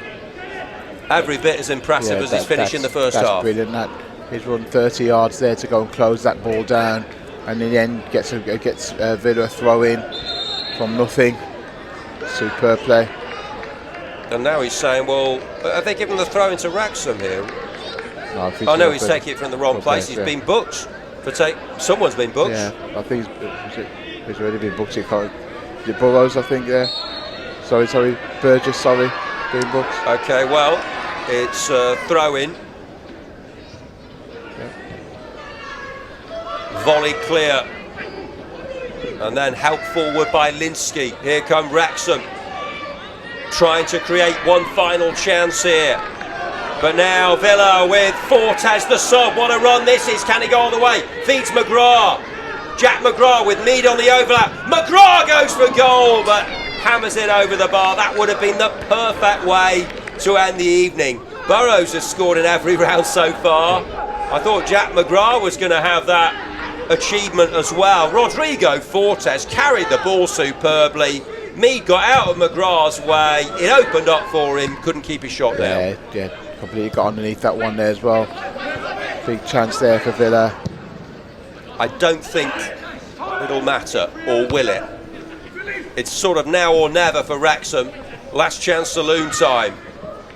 Every bit as impressive as his finish in the first half. That's brilliant. He's run 30 yards there to go and close that ball down, and in the end gets Villa a throw in from nothing. Superb play. And now he's saying, well, are they giving the throw into Wrexham here? No, he's taking it from the wrong place. He's been booked for someone's been booked. Yeah, I think he's already been booked. Is it Burrows, I think, yeah. Sorry, Burgess, being booked. Okay, well, it's throw in. Volley clear. And then help forward by Linsky. Here come Wrexham, trying to create one final chance here. But now Villa with Fortes the sub. What a run this is. Can he go all the way? Feeds McGrath. Jack McGrath with Mead on the overlap. McGrath goes for goal, but hammers it over the bar. That would have been the perfect way to end the evening. Burrows has scored in every round so far. I thought Jack McGrath was going to have that achievement as well. Rodrigo Fortes carried the ball superbly. Mead got out of McGrath's way. It opened up for him. Couldn't keep his shot down. Yeah, completely got underneath that one there as well. Big chance there for Villa. I don't think it'll matter, or will it? It's sort of now or never for Wrexham. Last chance saloon time.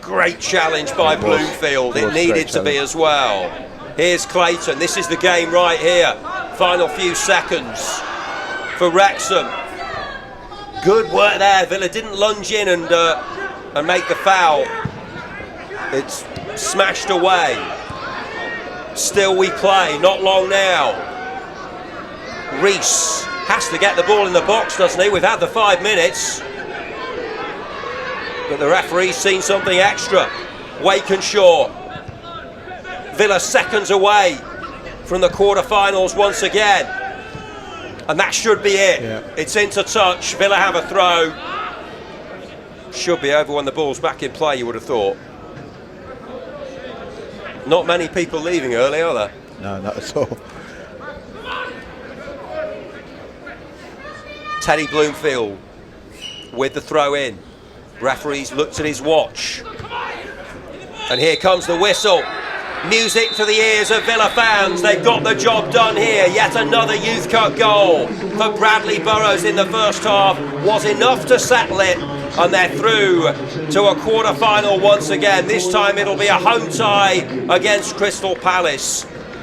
Great challenge by Bloomfield. It needed to be as well. Here's Clayton. This is the game right here. Final few seconds for Wrexham. Good work there. Villa didn't lunge in and make the foul. It's smashed away. Still we play. Not long now. Reese has to get the ball in the box, doesn't he? We've had the 5 minutes. But the referee's seen something extra. Wakenshaw. Villa seconds away from the quarter-finals once again. And that should be it. Yeah. It's into touch. Villa have a throw. Should be over when the ball's back in play, you would have thought. Not many people leaving early, are there? No, not at all. Teddy Bloomfield with the throw in. Referee's looked at his watch. And here comes the whistle. Music to the ears of Villa fans. They've got the job done here. Yet another Youth Cup goal for Bradley Burrows in the first half was enough to settle it, and they're through to a quarter-final once again. This time it'll be a home tie against Crystal Palace.